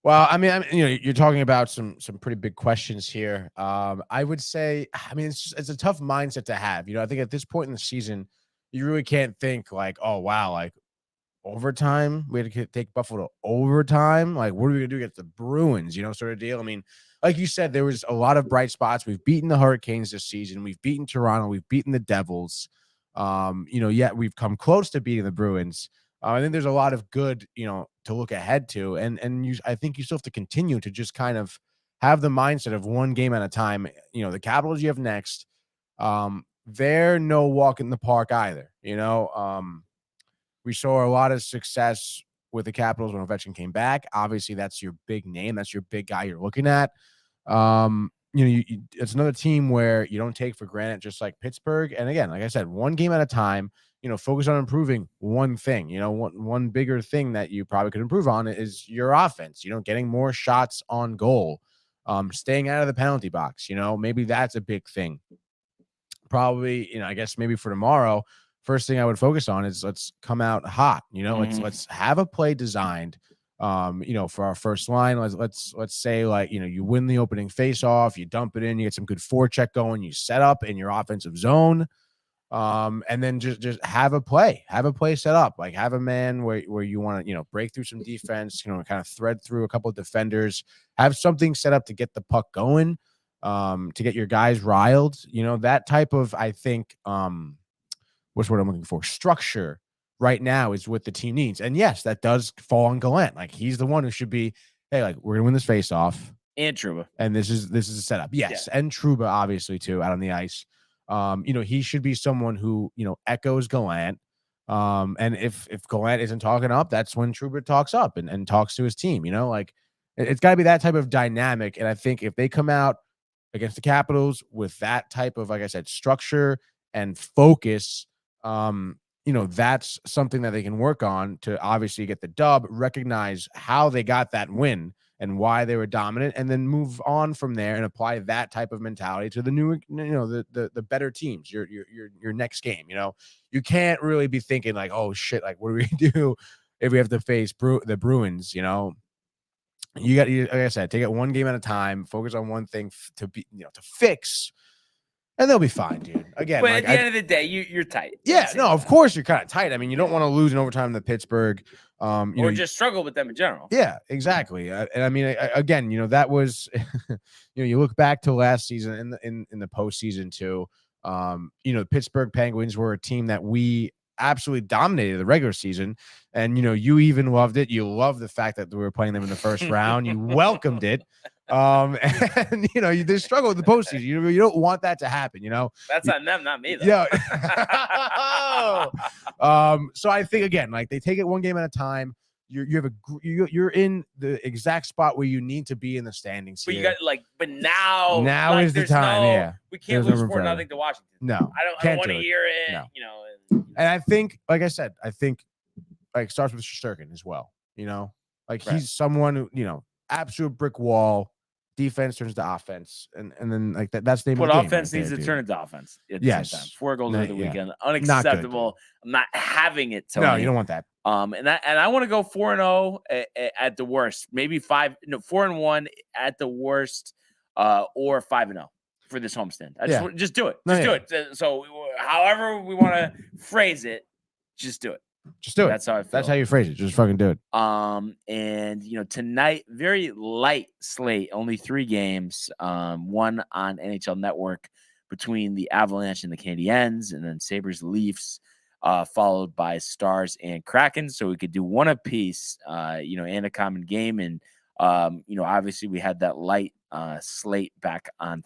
I mean, you're talking about some pretty big questions here. I would say, it's a tough mindset to have. I think at this point in the season, you really can't think like, oh wow, like overtime, we had to take Buffalo to overtime. Like, what are we gonna do against the Bruins? Sort of deal. I mean, like you said, there was a lot of bright spots. We've beaten the Hurricanes this season. We've beaten Toronto. We've beaten the Devils. Yet we've come close to beating the Bruins. I think there's a lot of good, to look ahead to, and I think you still have to continue to just kind of have the mindset of one game at a time. The Capitals you have next, they're no walk in the park either. We saw a lot of success with the Capitals when Ovechkin came back. Obviously, that's your big name, that's your big guy you're looking at. It's another team where you don't take for granted, just like Pittsburgh. And again, like I said, one game at a time. Focus on improving one thing. One bigger thing that you probably could improve on is your offense. Getting more shots on goal, staying out of the penalty box. Maybe that's a big thing. Probably, I guess maybe for tomorrow, first thing I would focus on is let's come out hot. Let's have a play designed. For our first line, let's say like you win the opening face-off, you dump it in, you get some good forecheck going, you set up in your offensive zone. And then just have a play set up, like have a man where you want to, break through some defense, kind of thread through a couple of defenders, have something set up to get the puck going, to get your guys riled, that type of, I think, what's what I'm looking for, structure right now is what the team needs. And yes, that does fall on Gallant. Like he's the one who should be, hey, like we're gonna win this face off. And Trouba. And this is a setup. Yes. Yeah. And Trouba, obviously, too, out on the ice. He should be someone who, echoes Gallant. And if Gallant isn't talking up, that's when Trouba talks up and talks to his team. Like it's got to be that type of dynamic. And I think if they come out against the Capitals with that type of, like I said, structure and focus, that's something that they can work on to obviously get the dub, recognize how they got that win and why they were dominant, and then move on from there and apply that type of mentality to the new, the better teams, your next game. You can't really be thinking like, oh shit, like what do we do if we have to face the Bruins? You got, like I said, take it one game at a time, focus on one thing to be, to fix, and they'll be fine, dude. Again, but at the end of the day, you're tight. Yeah, no, of course you're kind of tight. I mean, you don't want to lose in overtime to Pittsburgh, or just struggle with them in general. Yeah, exactly. And I mean, again, that was, you look back to last season in the postseason too. The Pittsburgh Penguins were a team that we absolutely dominated the regular season, and you even loved it. You loved the fact that we were playing them in the first round. You welcomed it. And you just struggle with the postseason. You don't want that to happen. That's on them, not me. Though. Yeah. So I think again, like they take it one game at a time. You're in the exact spot where you need to be in the standings. But here. you got but now is the time. Yeah, we can't lose 4-0 to Washington. No, I don't want to hear it. No. And I think, like I said, like starts with Shesterkin as well. He's someone who absolute brick wall. Defense turns to offense, and then like that's the name of the game. But offense needs to turn into offense at the same time. 4 goals over the weekend, yeah. Unacceptable. I'm not having it. Tony. No, you don't want that. And I want to go 4-0 at the worst, maybe 4-1 at the worst, or 5-0. for this homestand. Just do it. No, Just do it. So however we want to phrase it, just do it. Just do it. That's how I feel. That's how you phrase it. Just fucking do it. And tonight, very light slate, only 3 games. One on NHL Network between the Avalanche and the Canadiens, and then Sabres Leafs, followed by Stars and Kraken. So we could do one apiece, and a common game. And obviously we had that light slate back on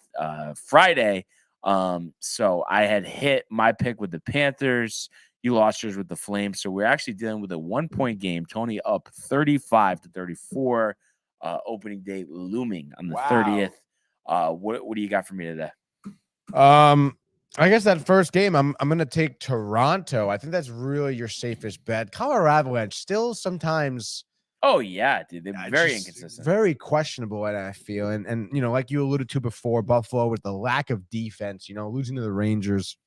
Friday. So I had hit my pick with the Panthers. You lost yours with the Flames. So we're actually dealing with a 1-point game. Tony up 35-34. Opening day looming on the 30th. What do you got for me today? I guess that first game, I'm gonna take Toronto. I think that's really your safest bet. Colorado Avalanche still sometimes. Oh yeah, dude, they're very inconsistent, very questionable. And I feel, and like you alluded to before, Buffalo with the lack of defense. Losing to the Rangers.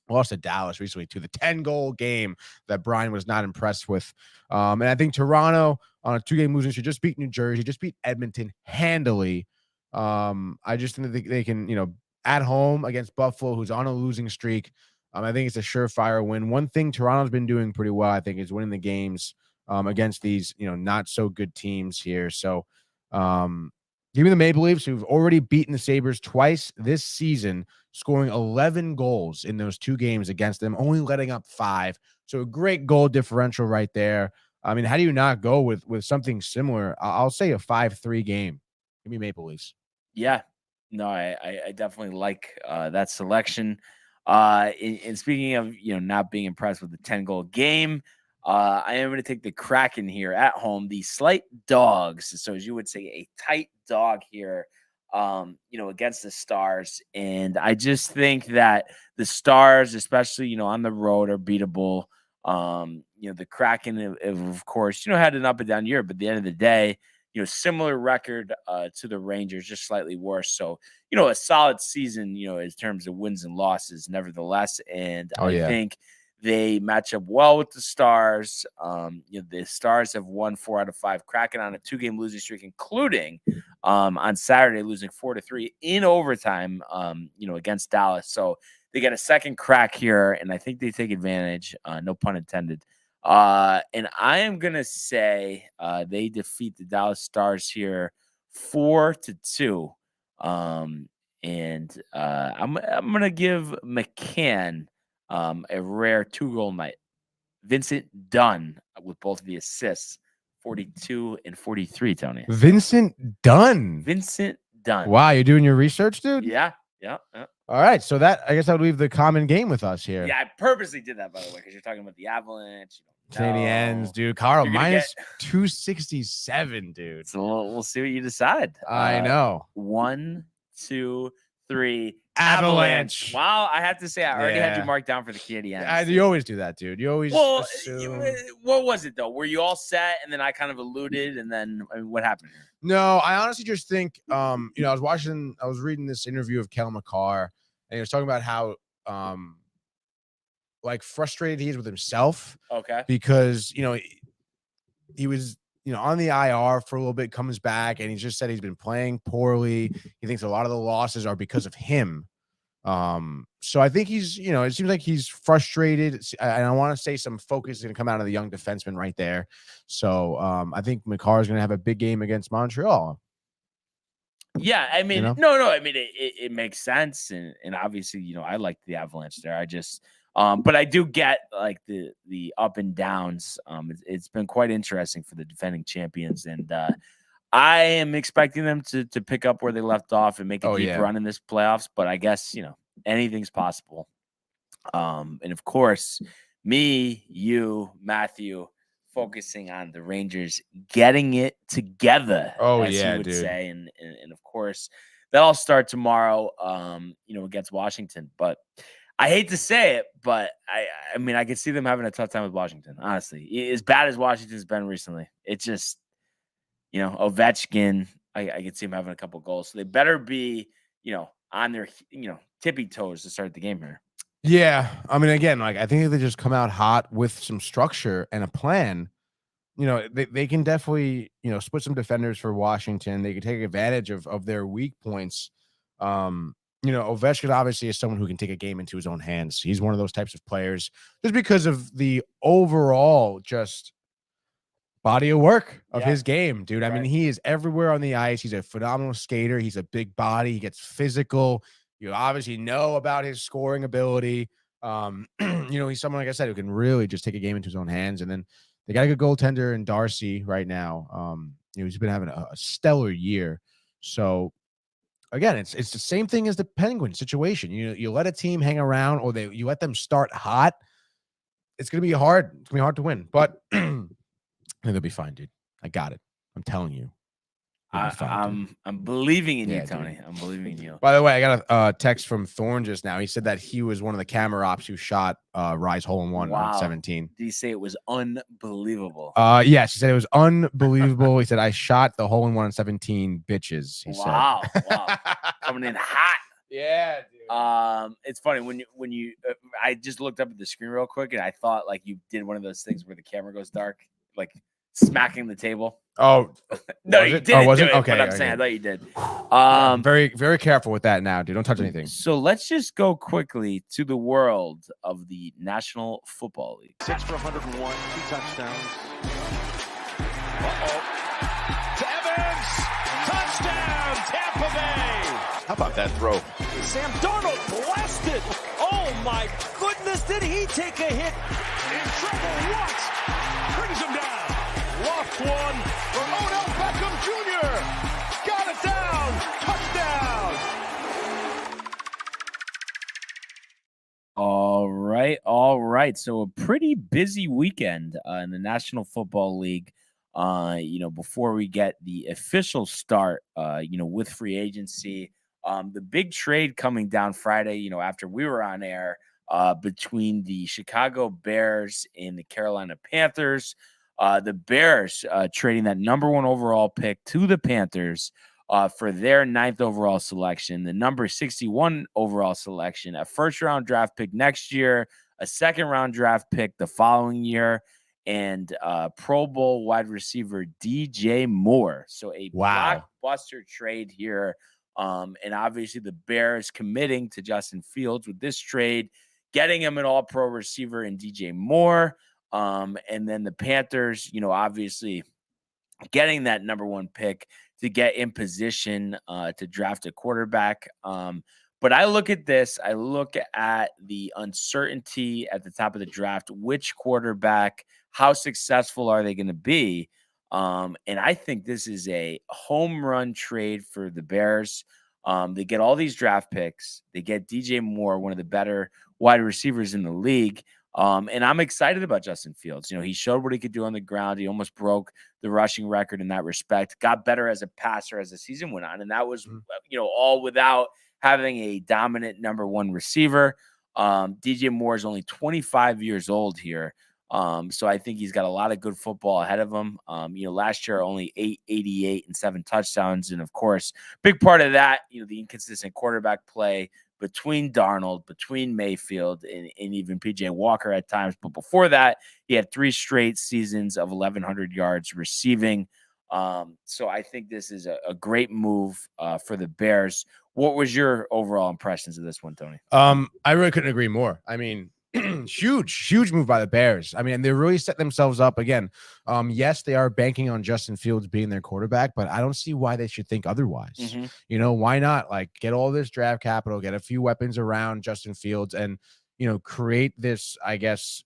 Lost to Dallas recently to the 10-goal game that Brian was not impressed with. And I think Toronto on a 2-game losing streak just beat New Jersey, just beat Edmonton handily. I just think that they can, at home against Buffalo, who's on a losing streak. I think it's a surefire win. One thing Toronto's been doing pretty well, I think, is winning the games against these, not so good teams here. So give me the Maple Leafs, who've already beaten the Sabres twice this season, scoring 11 goals in those 2 games against them, only letting up 5. So a great goal differential right there. I mean, how do you not go with something similar? I'll say a 5-3 game. Give me Maple Leafs. Yeah. No, I definitely like that selection. And speaking of, not being impressed with the 10-goal game, I am going to take the Kraken here at home, the slight dogs. So as you would say, a tight dog here, against the Stars. And I just think that the Stars, especially, on the road, are beatable. The Kraken, of course, had an up and down year, but at the end of the day, similar record to the Rangers, just slightly worse. So, a solid season, in terms of wins and losses, nevertheless. And I think they match up well with the Stars. The Stars have won 4 out of 5. Kraken on a 2-game losing streak, including on Saturday losing 4-3 in overtime, against Dallas. So they get a second crack here, and I think they take advantage. No pun intended. And I am gonna say they defeat the Dallas Stars here 4-2. And I'm gonna give McCann a rare 2-goal night. Vincent Dunn with both of the assists, 42 and 43, Tony. Vincent Dunn. Wow, you're doing your research, dude? Yeah. All right, so I guess that would leave the common game with us here. Yeah, I purposely did that, by the way, because you're talking about the Avalanche. Canadiens, dude. Carl, minus 267, dude. So we'll see what you decide. I know. 1, 2, 3. Avalanche. Wow, I have to say, I already had you marked down for the Canadiens. You always do that, dude. You always assume. What was it, though? Were you all set, and then I kind of alluded, and then what happened here? No, I honestly just think, I was reading this interview of Kel McCarr, and he was talking about how, frustrated he is with himself. Okay. Because, he was, on the IR for a little bit, comes back, and he just said he's been playing poorly. He thinks a lot of the losses are because of him. So I think he's, it seems like he's frustrated, and I want to say some focus is going to come out of the young defenseman right there. So I think McCarr is going to have a big game against Montreal. Yeah, I mean, no, I mean, it makes sense, and obviously, I like the Avalanche there. I just, but I do get like the up and downs. It's been quite interesting for the defending champions, and I am expecting them to pick up where they left off and make a deep run in this playoffs. But I guess anything's possible. And of course, me, you, Matthew, focusing on the Rangers getting it together. As you would say, and of course that'll start tomorrow. Against Washington. But I hate to say it, but I mean, I could see them having a tough time with Washington. Honestly, as bad as Washington's been recently, it's just Ovechkin. I could see him having a couple goals. So they better be on their tippy toes to start the game here. Yeah, I mean, again, I think if they just come out hot with some structure and a plan, they can definitely, split some defenders for Washington. They can take advantage of their weak points. Ovechkin obviously is someone who can take a game into his own hands. He's one of those types of players just because of the overall just body of work of his game, dude. I mean, he is everywhere on the ice. He's a phenomenal skater. He's a big body. He gets physical. You obviously know about his scoring ability. He's someone, like I said, who can really just take a game into his own hands. And then they got a good goaltender in Darcy right now. He's been having a stellar year. So again, it's the same thing as the Penguin situation. You let a team hang around, or you let them start hot. It's gonna be hard. It's gonna be hard to win, but they'll be fine, dude. I got it. I'm telling you. I'm believing in you, Tony. Dude. I'm believing in you. By the way, I got a text from Thorne just now. He said that he was one of the camera ops who shot Rye's hole-in-one on 17. Did he say it was unbelievable? Yes, he said it was unbelievable. He said, I shot the hole-in-one on 17, bitches. He said. Wow. Coming in hot. Yeah, dude. It's funny when you I just looked up at the screen real quick, and I thought like you did one of those things where the camera goes dark, like smacking the table. Oh, no, you didn't. Wasn't do it, okay. But I'm saying I thought you did. Very, very careful with that now, dude. Don't touch anything. So let's just go quickly to the world of the National Football League. 6 for 101, 2 touchdowns. To Evans, touchdown, Tampa Bay. How about that throw? Sam Darnold blasted. Oh my goodness, did he take a hit? In trouble once, brings him down. Lost one from Odell Beckham Jr. Got it down, touchdown. All right. So a pretty busy weekend in the National Football League. Before we get the official start, with free agency, the big trade coming down Friday, after we were on air, between the Chicago Bears and the Carolina Panthers. The Bears trading that number 1 overall pick to the Panthers for their 9th overall selection, the number 61 overall selection, a first-round draft pick next year, a second-round draft pick the following year, and Pro Bowl wide receiver DJ Moore. So a blockbuster trade here. And obviously the Bears committing to Justin Fields with this trade, getting him an all-pro receiver in DJ Moore. And then the Panthers, obviously getting that number 1 pick to get in position to draft a quarterback. But I look at this, I look at the uncertainty at the top of the draft, which quarterback, how successful are they going to be? And I think this is a home run trade for the Bears. They get all these draft picks. They get DJ Moore, one of the better wide receivers in the league. And I'm excited about Justin Fields. He showed what he could do on the ground. He almost broke the rushing record in that respect, got better as a passer as the season went on. And that was, all without having a dominant number 1 receiver. DJ Moore is only 25 years old here. So I think he's got a lot of good football ahead of him. Last year, only 888 and 7 touchdowns. And of course, big part of that, the inconsistent quarterback play between Darnold, between Mayfield, and even PJ Walker at times. But before that, he had 3 straight seasons of 1,100 yards receiving. So I think this is a great move for the Bears. What was your overall impressions of this one, Tony? I really couldn't agree more. I mean, huge move by the Bears. I mean, they really set themselves up again. Yes, they are banking on Justin Fields being their quarterback, but I don't see why they should think otherwise. Mm-hmm. Why not get all this draft capital, get a few weapons around Justin Fields, and create this, I guess,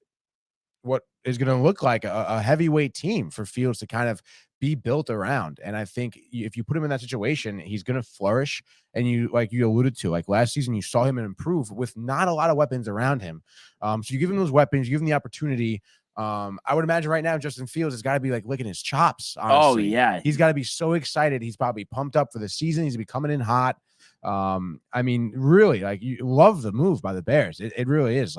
what is going to look like a heavyweight team for Fields to kind of be built around. And I think if you put him in that situation, he's going to flourish. And like you alluded to, like last season, you saw him improve with not a lot of weapons around him. So you give him those weapons, you give him the opportunity. I would imagine right now, Justin Fields has got to be licking his chops. Honestly. Oh yeah. He's got to be so excited. He's probably pumped up for the season. He's going to be coming in hot. I mean, really, you love the move by the Bears. It really is.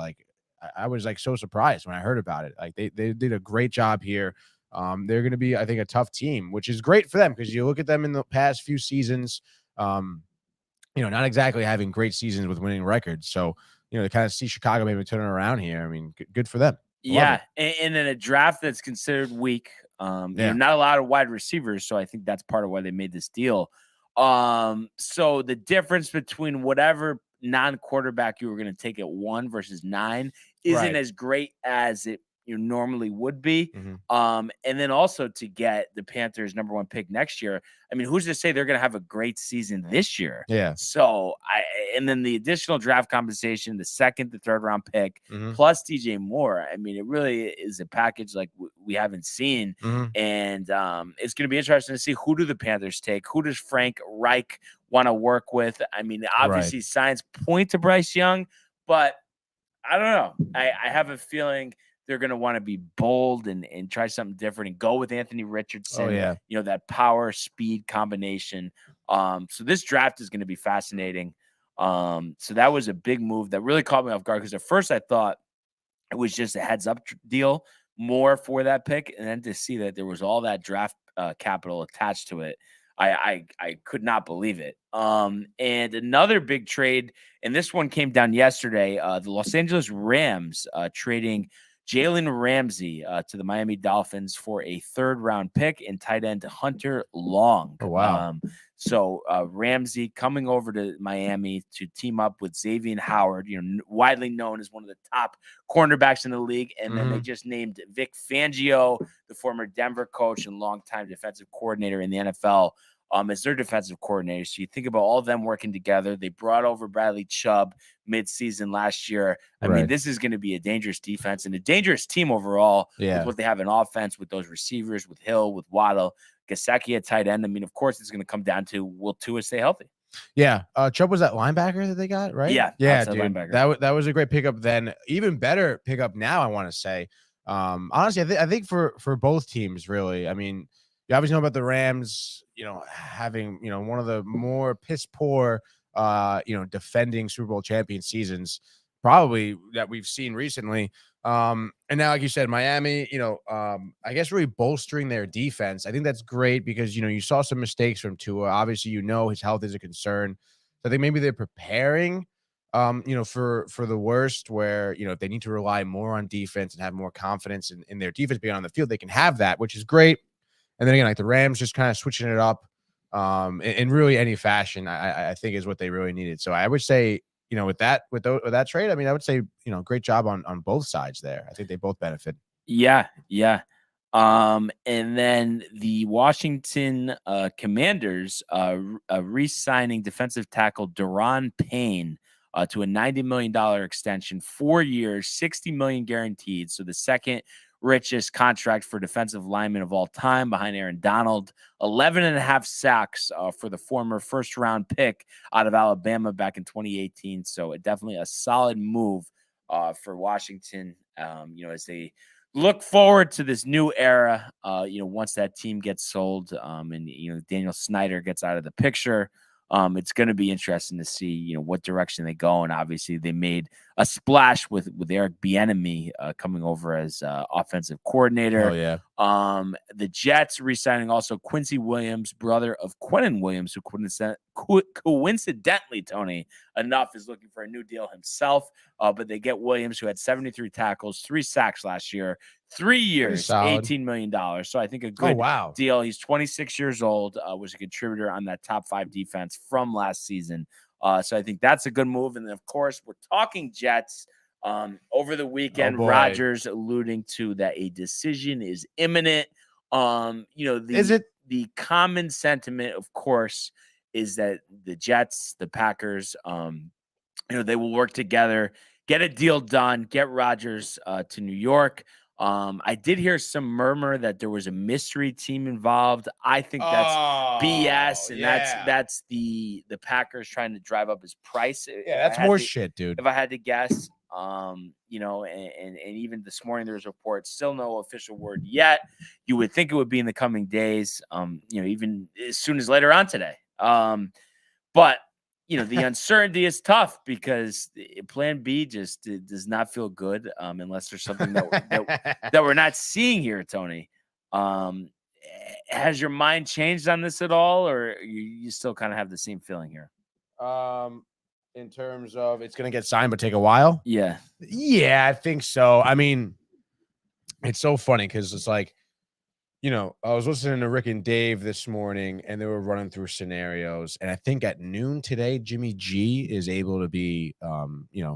I was so surprised when I heard about it. They did a great job here. They're going to be, I think, a tough team, which is great for them because you look at them in the past few seasons, not exactly having great seasons with winning records. So, to kind of see Chicago maybe turning around here. I mean, good for them. Yeah. And in a draft that's considered weak, not a lot of wide receivers. So I think that's part of why they made this deal. So the difference between whatever non-quarterback you were going to take at 1 versus 9 isn't Right. as great as it normally would be. Mhm. And then also to get the Panthers #1 pick next year. I mean, who's to say they're going to have a great season this year? Yeah. So and then the additional draft compensation, the 2nd, the 3rd round pick, Mhm. plus DJ Moore. I mean, it really is a package like we haven't seen. Mhm. And it's going to be interesting to see who do the Panthers take? Who does Frank Reich want to work with? I mean, obviously signs point to Bryce Young, but I don't know. I have a feeling they're going to want to be bold and try something different and go with Anthony Richardson. Oh, yeah. That power speed combination. So this draft is going to be fascinating. So that was a big move that really caught me off guard because at first I thought it was just a heads up deal more for that pick. And then to see that there was all that draft capital attached to it, I could not believe it. And another big trade, and this one came down yesterday, the Los Angeles Rams trading Jalen Ramsey to the Miami Dolphins for a 3rd round pick and tight end Hunter Long. Oh, wow. So Ramsey coming over to Miami to team up with Xavier Howard, widely known as one of the top cornerbacks in the league. And then they just named Vic Fangio, the former Denver coach and longtime defensive coordinator in the NFL, as their defensive coordinator. So you think about all of them working together. They brought over Bradley Chubb mid-season last year. I mean, this is going to be a dangerous defense and a dangerous team overall with what they have in offense, with those receivers, with Hill, with Waddle, Gesicki at tight end. I mean, of course, it's going to come down to will Tua stay healthy? Yeah. Chubb was that linebacker that they got, right? Yeah. Yeah, outside dude. linebacker. That was a great pickup then. Even better pickup now, I want to say. Honestly, I think for both teams, really. I mean, you obviously know about the Rams, having, one of the more piss poor, defending Super Bowl champion seasons probably that we've seen recently. And now, like you said, Miami, I guess really bolstering their defense. I think that's great because, you saw some mistakes from Tua. Obviously, his health is a concern. So I think maybe they're preparing, for the worst where, if they need to rely more on defense and have more confidence in their defense being on the field, they can have that, which is great. And then again, like the Rams just kind of switching it up in really any fashion, I think is what they really needed. So I would say, with that trade, I mean, I would say, great job on both sides there. I think they both benefit. Yeah. And then the Washington Commanders re-signing defensive tackle Daron Payne to a $90 million extension, 4 years, $60 million guaranteed. So the second richest contract for defensive lineman of all time behind Aaron Donald, 11.5 sacks for the former 1st round pick out of Alabama back in 2018. So definitely a solid move for Washington, as they look forward to this new era, once that team gets sold and, Daniel Snyder gets out of the picture. It's going to be interesting to see, what direction they go. And obviously they made a splash with Eric Bieniemy coming over as offensive coordinator. Oh, yeah. The Jets re-signing also Quincy Williams, brother of Quinnen Williams, who coincidentally, Tony, enough is looking for a new deal himself. But they get Williams, who had 73 tackles, 3 sacks last year, 3 years, $18 million. So I think a good deal. He's 26 years old, was a contributor on that top 5 defense from last season. So I think that's a good move. And then, of course, we're talking Jets. Over the weekend, Rodgers alluding to that a decision is imminent. Is it? The common sentiment, of course, is that the Jets, the Packers, they will work together, get a deal done, get Rodgers to New York. I did hear some murmur that there was a mystery team involved. I think that's BS, and that's the Packers trying to drive up his price. Yeah, that's more shit, dude. If I had to guess, and even this morning there was a report, still no official word yet. You would think it would be in the coming days, even as soon as later on today. But the uncertainty is tough because plan B just does not feel good unless there's something that we're not seeing here, Tony. Has your mind changed on this at all, or you still kind of have the same feeling here? In terms of it's going to get signed but take a while? Yeah, I think so. I mean, it's so funny because it's like I was listening to Rick and Dave this morning, and they were running through scenarios. And I think at noon today, Jimmy G is able to be,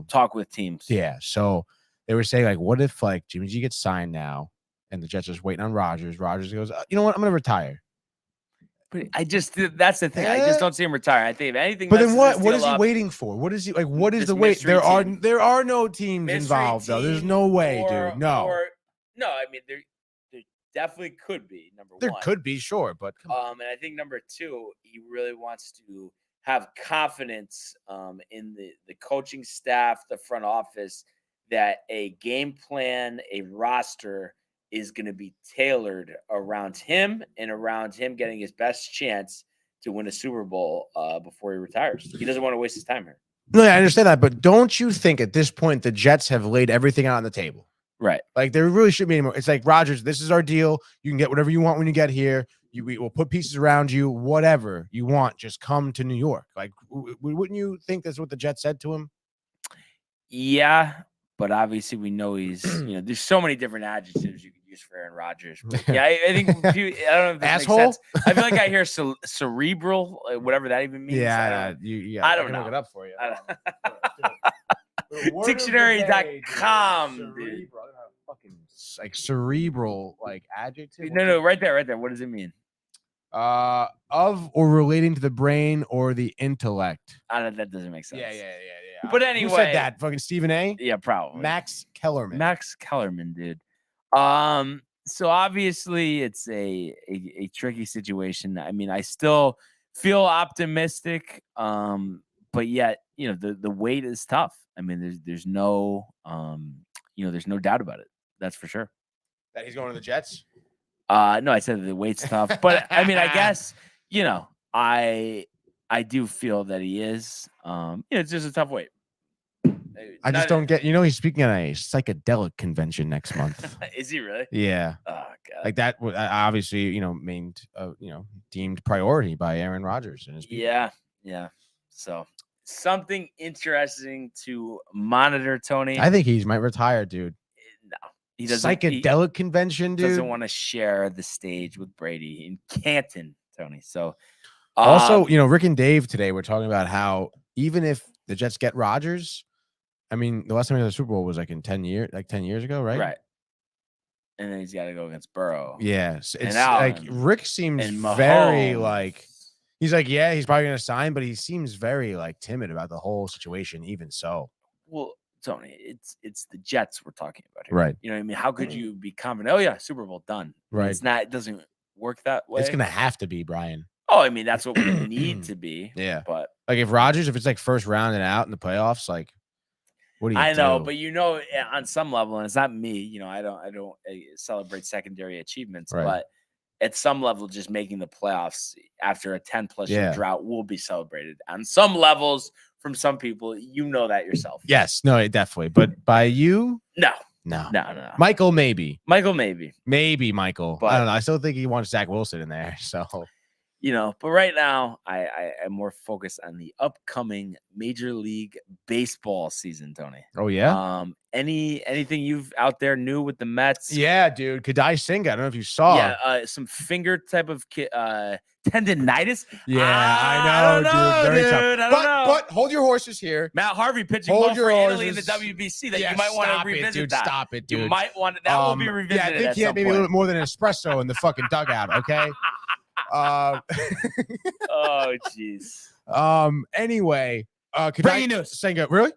talk with teams. Yeah. So they were saying, like, what if like Jimmy G gets signed now, and the Jets are just waiting on Rodgers? Rodgers goes, you know what? I'm going to retire. But that's the thing. I just don't see him retire. I think if anything, But then what is he waiting for? What is he like? What is the wait? There are no teams involved though. There's no way, dude. No. No, I mean there definitely could be number one. There could be, sure, but and I think number two, he really wants to have confidence in the coaching staff, the front office, that a game plan, a roster is going to be tailored around him and around him getting his best chance to win a Super Bowl before he retires. He doesn't want to waste his time here. No, I understand that, but don't you think at this point the Jets have laid everything out on the table? Right. Like there really shouldn't be anymore. It's like, Rodgers, this is our deal. You can get whatever you want when you get here. We will put pieces around you, whatever you want. Just come to New York. Like, wouldn't you think that's what the Jets said to him? Yeah, but obviously we know he's, there's so many different adjectives you could use for Aaron Rodgers. But yeah, I think I don't know if this asshole. Makes sense. I feel like I hear cerebral, whatever that even means. Yeah, I don't know. Look it up for you. Dictionary.com, dude. Like cerebral, like adjective. No, right there. What does it mean? Of or relating to the brain or the intellect. That doesn't make sense. Yeah. But anyway, who said that? Fucking Stephen A. Yeah, probably Max Kellerman, dude. So obviously it's a tricky situation. I mean, I still feel optimistic, but yet the wait is tough. I mean, there's no there's no doubt about it. That's for sure. That he's going to the Jets? No, I said the weight's tough, but I mean, I guess I do feel that he is. It's just a tough wait. I just don't get. He's speaking at a psychedelic convention next month. Is he really? Yeah. Oh God. Like that. Obviously, deemed priority by Aaron Rodgers and his people. Yeah. So something interesting to monitor, Tony. I think he might retire, dude. No, he doesn't. Psychedelic convention, dude. Doesn't want to share the stage with Brady in Canton, Tony. So also, Rick and Dave today were talking about how even if the Jets get Rodgers, I mean, the last time he had the Super Bowl was like 10 years ago, right? Right. And then he's got to go against Burrow. Yeah. So it's like Rick seems very like, he's like, yeah, he's probably going to sign, but he seems very like timid about the whole situation, even so. Well, Tony, it's the Jets we're talking about here. Right. You know what I mean? How could you be confident? Oh, yeah, Super Bowl done. Right. It's not, it doesn't work that way. It's going to have to be, Brian. Oh, I mean, that's what we need to be. Yeah. But like if Rodgers, if it's like first round and out in the playoffs, like, what do you I know, but on some level, and it's not me, I don't celebrate secondary achievements, right. But at some level, just making the playoffs after a 10+ year drought will be celebrated on some levels from some people. You know that yourself. Yes, no, definitely. But by you, no. Michael, maybe. Maybe Michael. But I don't know. I still think he wants Zach Wilson in there. So. But right now I am more focused on the upcoming Major League Baseball season, Tony. Oh yeah. Anything you've out there new with the Mets? Yeah, dude. Kadai Singh. I don't know if you saw. Yeah, some finger type of tendinitis. Yeah, I know, dude. Very tough. I don't know. But hold your horses here. Matt Harvey pitching well for Italy in the WBC. That you might want to revisit. Stop it, dude. You might want that will be revisited. Yeah, I think he had maybe a little bit more than an espresso in the fucking dugout. Okay. Oh jeez. Anyway, breaking news. Senga, really?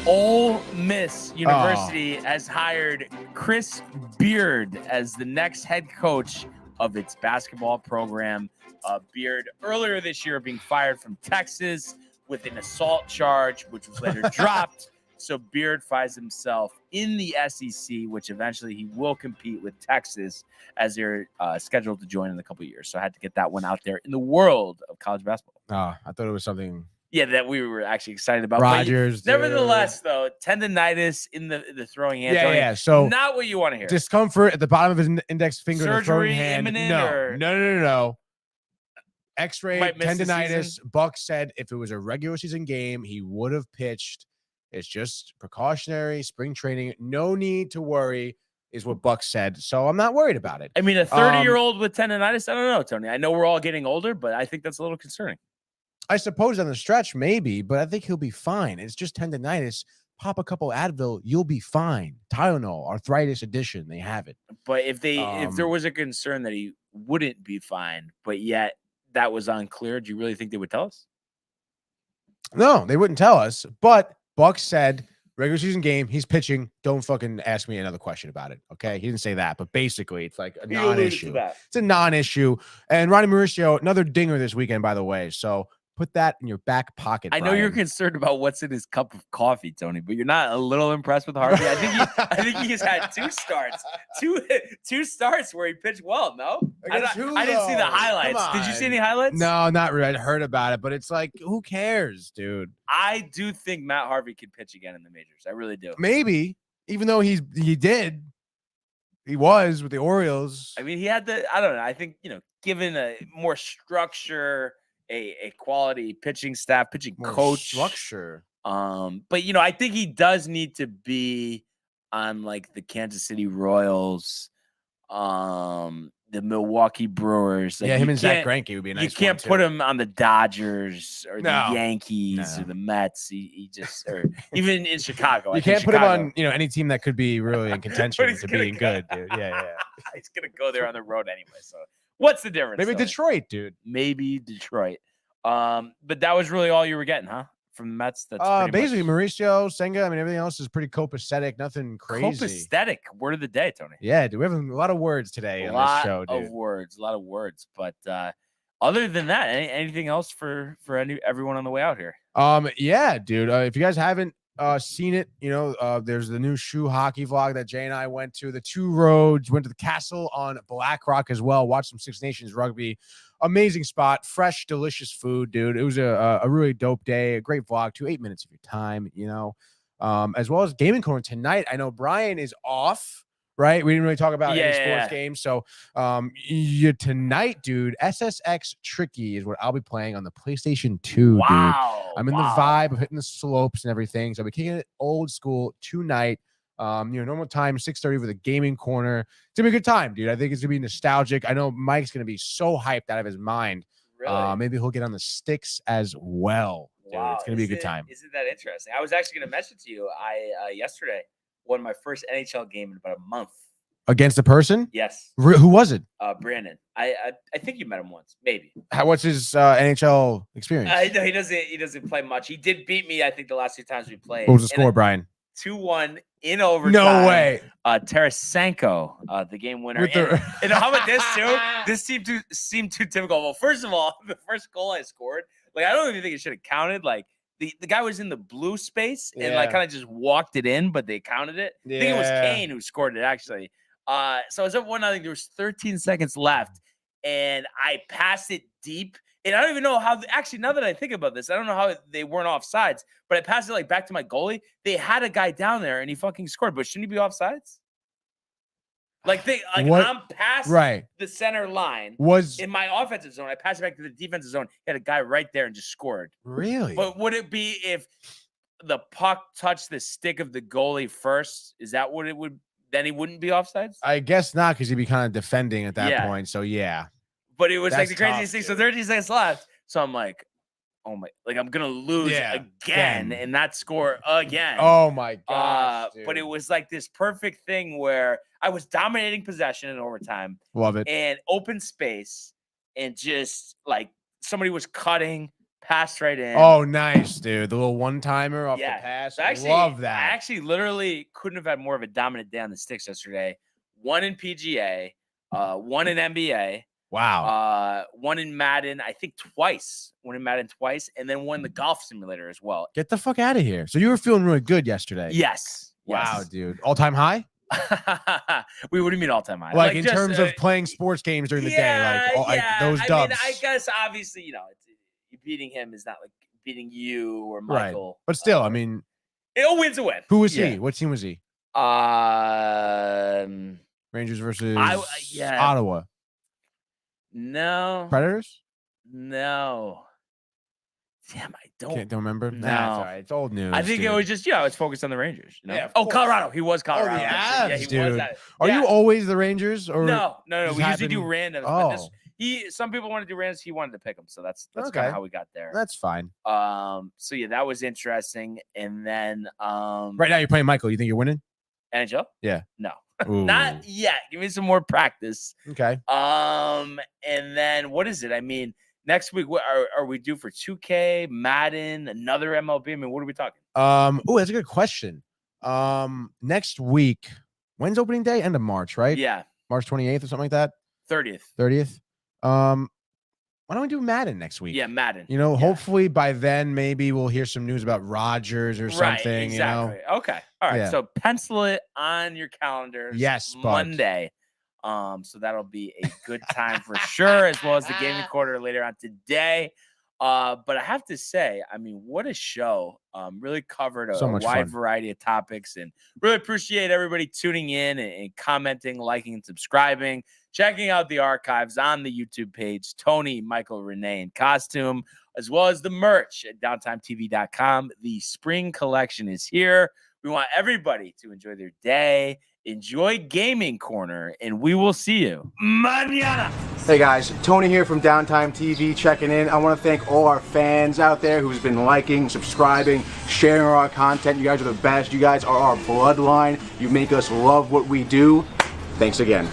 Ole Miss University has hired Chris Beard as the next head coach of its basketball program. Beard earlier this year being fired from Texas with an assault charge, which was later dropped. So Beard finds himself in the SEC, which eventually he will compete with Texas as they're scheduled to join in a couple of years. So I had to get that one out there in the world of college basketball. I thought it was something. Yeah, that we were actually excited about. Rodgers. Nevertheless, though, tendinitis in the throwing hand. Yeah. So not what you want to hear. Discomfort at the bottom of his index finger. Surgery in the throwing hand. imminent? No. X-ray tendinitis. The Buck said if it was a regular season game, he would have pitched. It's just precautionary spring training. No need to worry. is what Buck said. So I'm not worried about it. I mean, a 30-year-old with tendonitis, I don't know, Tony. I know we're all getting older, but I think that's a little concerning. I suppose on the stretch, maybe, but I think he'll be fine. It's just tendonitis. Pop a couple Advil, you'll be fine. Tylenol, arthritis edition, they have it. But if there was a concern that he wouldn't be fine, but yet that was unclear, do you really think they would tell us? No, they wouldn't tell us. But Buck said, regular season game, he's pitching. Don't fucking ask me another question about it. Okay. He didn't say that, but basically it's like a non-issue. It's a non-issue. And Ronnie Mauricio, another dinger this weekend, by the way. So put that in your back pocket. I know you're concerned about what's in his cup of coffee, Tony, but you're not a little impressed with Harvey. I think he's had two starts where he pitched well. No, I didn't see the highlights. Did you see any highlights? No, not really. I heard about it, but it's like, who cares, dude? I do think Matt Harvey could pitch again in the majors. I really do. Maybe, even though he was with the Orioles. I mean, he had I don't know. I think, given a more structure, a quality pitching staff, pitching coach structure. But I think he does need to be on like the Kansas City Royals, the Milwaukee Brewers. Like, him and Zach Greinke would be a nice. You can't put him on the Dodgers or the Yankees or the Mets. He just, or even in Chicago. You can't put him on, any team that could be really in contention to being good, dude. Yeah. He's gonna go there on the road anyway. So what's the difference? Maybe Detroit, dude. Maybe Detroit. But that was really all you were getting, huh? From the Mets? That's basically Mauricio, Senga. I mean, everything else is pretty copacetic. Nothing crazy. Copacetic. Word of the day, Tony. Yeah, dude. We have a lot of words today on this show, dude. A lot of words. But other than that, anything else for everyone on the way out here? Yeah, dude. If you guys haven't seen it, there's the new shoe hockey vlog that Jay and I went to. The 2 roads, went to the castle on Black Rock as well. Watched some Six Nations rugby. Amazing spot, fresh, delicious food, dude. It was a really dope day, a great vlog, 8 minutes of your time, as well as gaming corner tonight. I know Brian is off, right? We didn't really talk about any sports games. So tonight, dude, SSX Tricky is what I'll be playing on the PlayStation 2, dude. I'm in the vibe of hitting the slopes and everything. So I'll be kicking it old school tonight. Normal time, 6:30 for the gaming corner. It's gonna be a good time, dude. I think it's gonna be nostalgic. I know Mike's gonna be so hyped out of his mind. Really? Maybe he'll get on the sticks as well. Dude. Wow. It's gonna be a good time. Isn't that interesting? I was actually gonna message you. I yesterday won my first NHL game in about a month. Against a person? Yes. Who was it? Brandon. I think you met him once, maybe. What's his NHL experience? No, he doesn't play much. He did beat me, I think, the last 2 times we played. What was the score, Brian? 2-1 in overtime. No way. Tarasenko, the game winner. And how about this too? This seemed too typical. Well, first of all, the first goal I scored, like, I don't even think it should have counted. Like, the guy was in the blue space and like kind of just walked it in, but they counted it. I think it was Kane who scored it actually. So I was up 1-0. There was 13 seconds left, and I passed it deep. And I don't even know how. Actually, now that I think about this, I don't know how they weren't offsides. But I passed it like back to my goalie. They had a guy down there, and he fucking scored. But shouldn't he be offsides? I'm past the center line. In my offensive zone, I passed it back to the defensive zone. He had a guy right there and just scored. Really? But would it be if the puck touched the stick of the goalie first? Is that what it would? Then he wouldn't be offsides? I guess not, because he'd be kind of defending at that point. So yeah. But it was like the craziest thing. So 13 seconds left. So I'm like, oh my, like I'm gonna lose again and not score again. Oh my gosh. But it was like this perfect thing where I was dominating possession in overtime. Love it. And open space, and just like somebody was cutting, passed right in. Oh, nice, dude. The little one-timer off the pass. So actually, love that. I actually literally couldn't have had more of a dominant day on the sticks yesterday. 1 in PGA, 1 in NBA. Wow. 1 in Madden, I think twice. 1 in Madden twice, and then 1 in the golf simulator as well. Get the fuck out of here. So you were feeling really good yesterday. Yes. Wow, dude. All-time high? What do you mean all-time high? Like in terms of playing sports games during the day, like those dubs. I mean, I guess obviously, beating him is not like beating you or Michael. Right. But still, I mean, a win's a win. Who was he? What team was he? Rangers versus Ottawa. No. Predators? No. Damn, I don't. Don't remember. No. Nah, it's all right. It's old news. I think it dude. was just I was focused on the Rangers. You know? Yeah, of Oh, course. Colorado. He was Colorado. the actually. Avs, he dude. was that. Are Yeah. you always the Rangers or No. just We usually do happen- randoms. But Oh. some people want to do randoms. He wanted to pick them, so that's kind Okay. of how we got there. That's fine. So yeah, that was interesting. And then Right now you're playing Michael. You think you're winning? NHL? Yeah. No, Ooh. not yet. Give me some more practice. Okay. And then what is it? I mean, next week, what are we due for 2K, Madden, another MLB? I mean, what are we talking? Oh, that's a good question. Next week, when's opening day? End of March, right? Yeah, March 28th or something like that. 30th. 30th. Why don't we do Madden next week? Yeah, Madden. You know, Yeah. hopefully by then maybe we'll hear some news about Rodgers or something. Right, exactly. You know. Okay. All right. Yeah. So pencil it on your calendar. Yes, bud. Monday. So that'll be a good time for sure, as well as the gaming quarter later on today. But I have to say, I mean, what a show. Really covered a So much wide fun. variety of topics, and really appreciate everybody tuning in and commenting, liking, and subscribing. Checking out the archives on the YouTube page, Tony, Michael, Renee, and Costume, as well as the merch at downtimetv.com. The spring collection is here. We want everybody to enjoy their day, enjoy Gaming Corner, and we will see you mañana. Hey guys, Tony here from Downtime TV checking in. I want to thank all our fans out there who's been liking, subscribing, sharing our content. You guys are the best. You guys are our bloodline. You make us love what we do. Thanks again.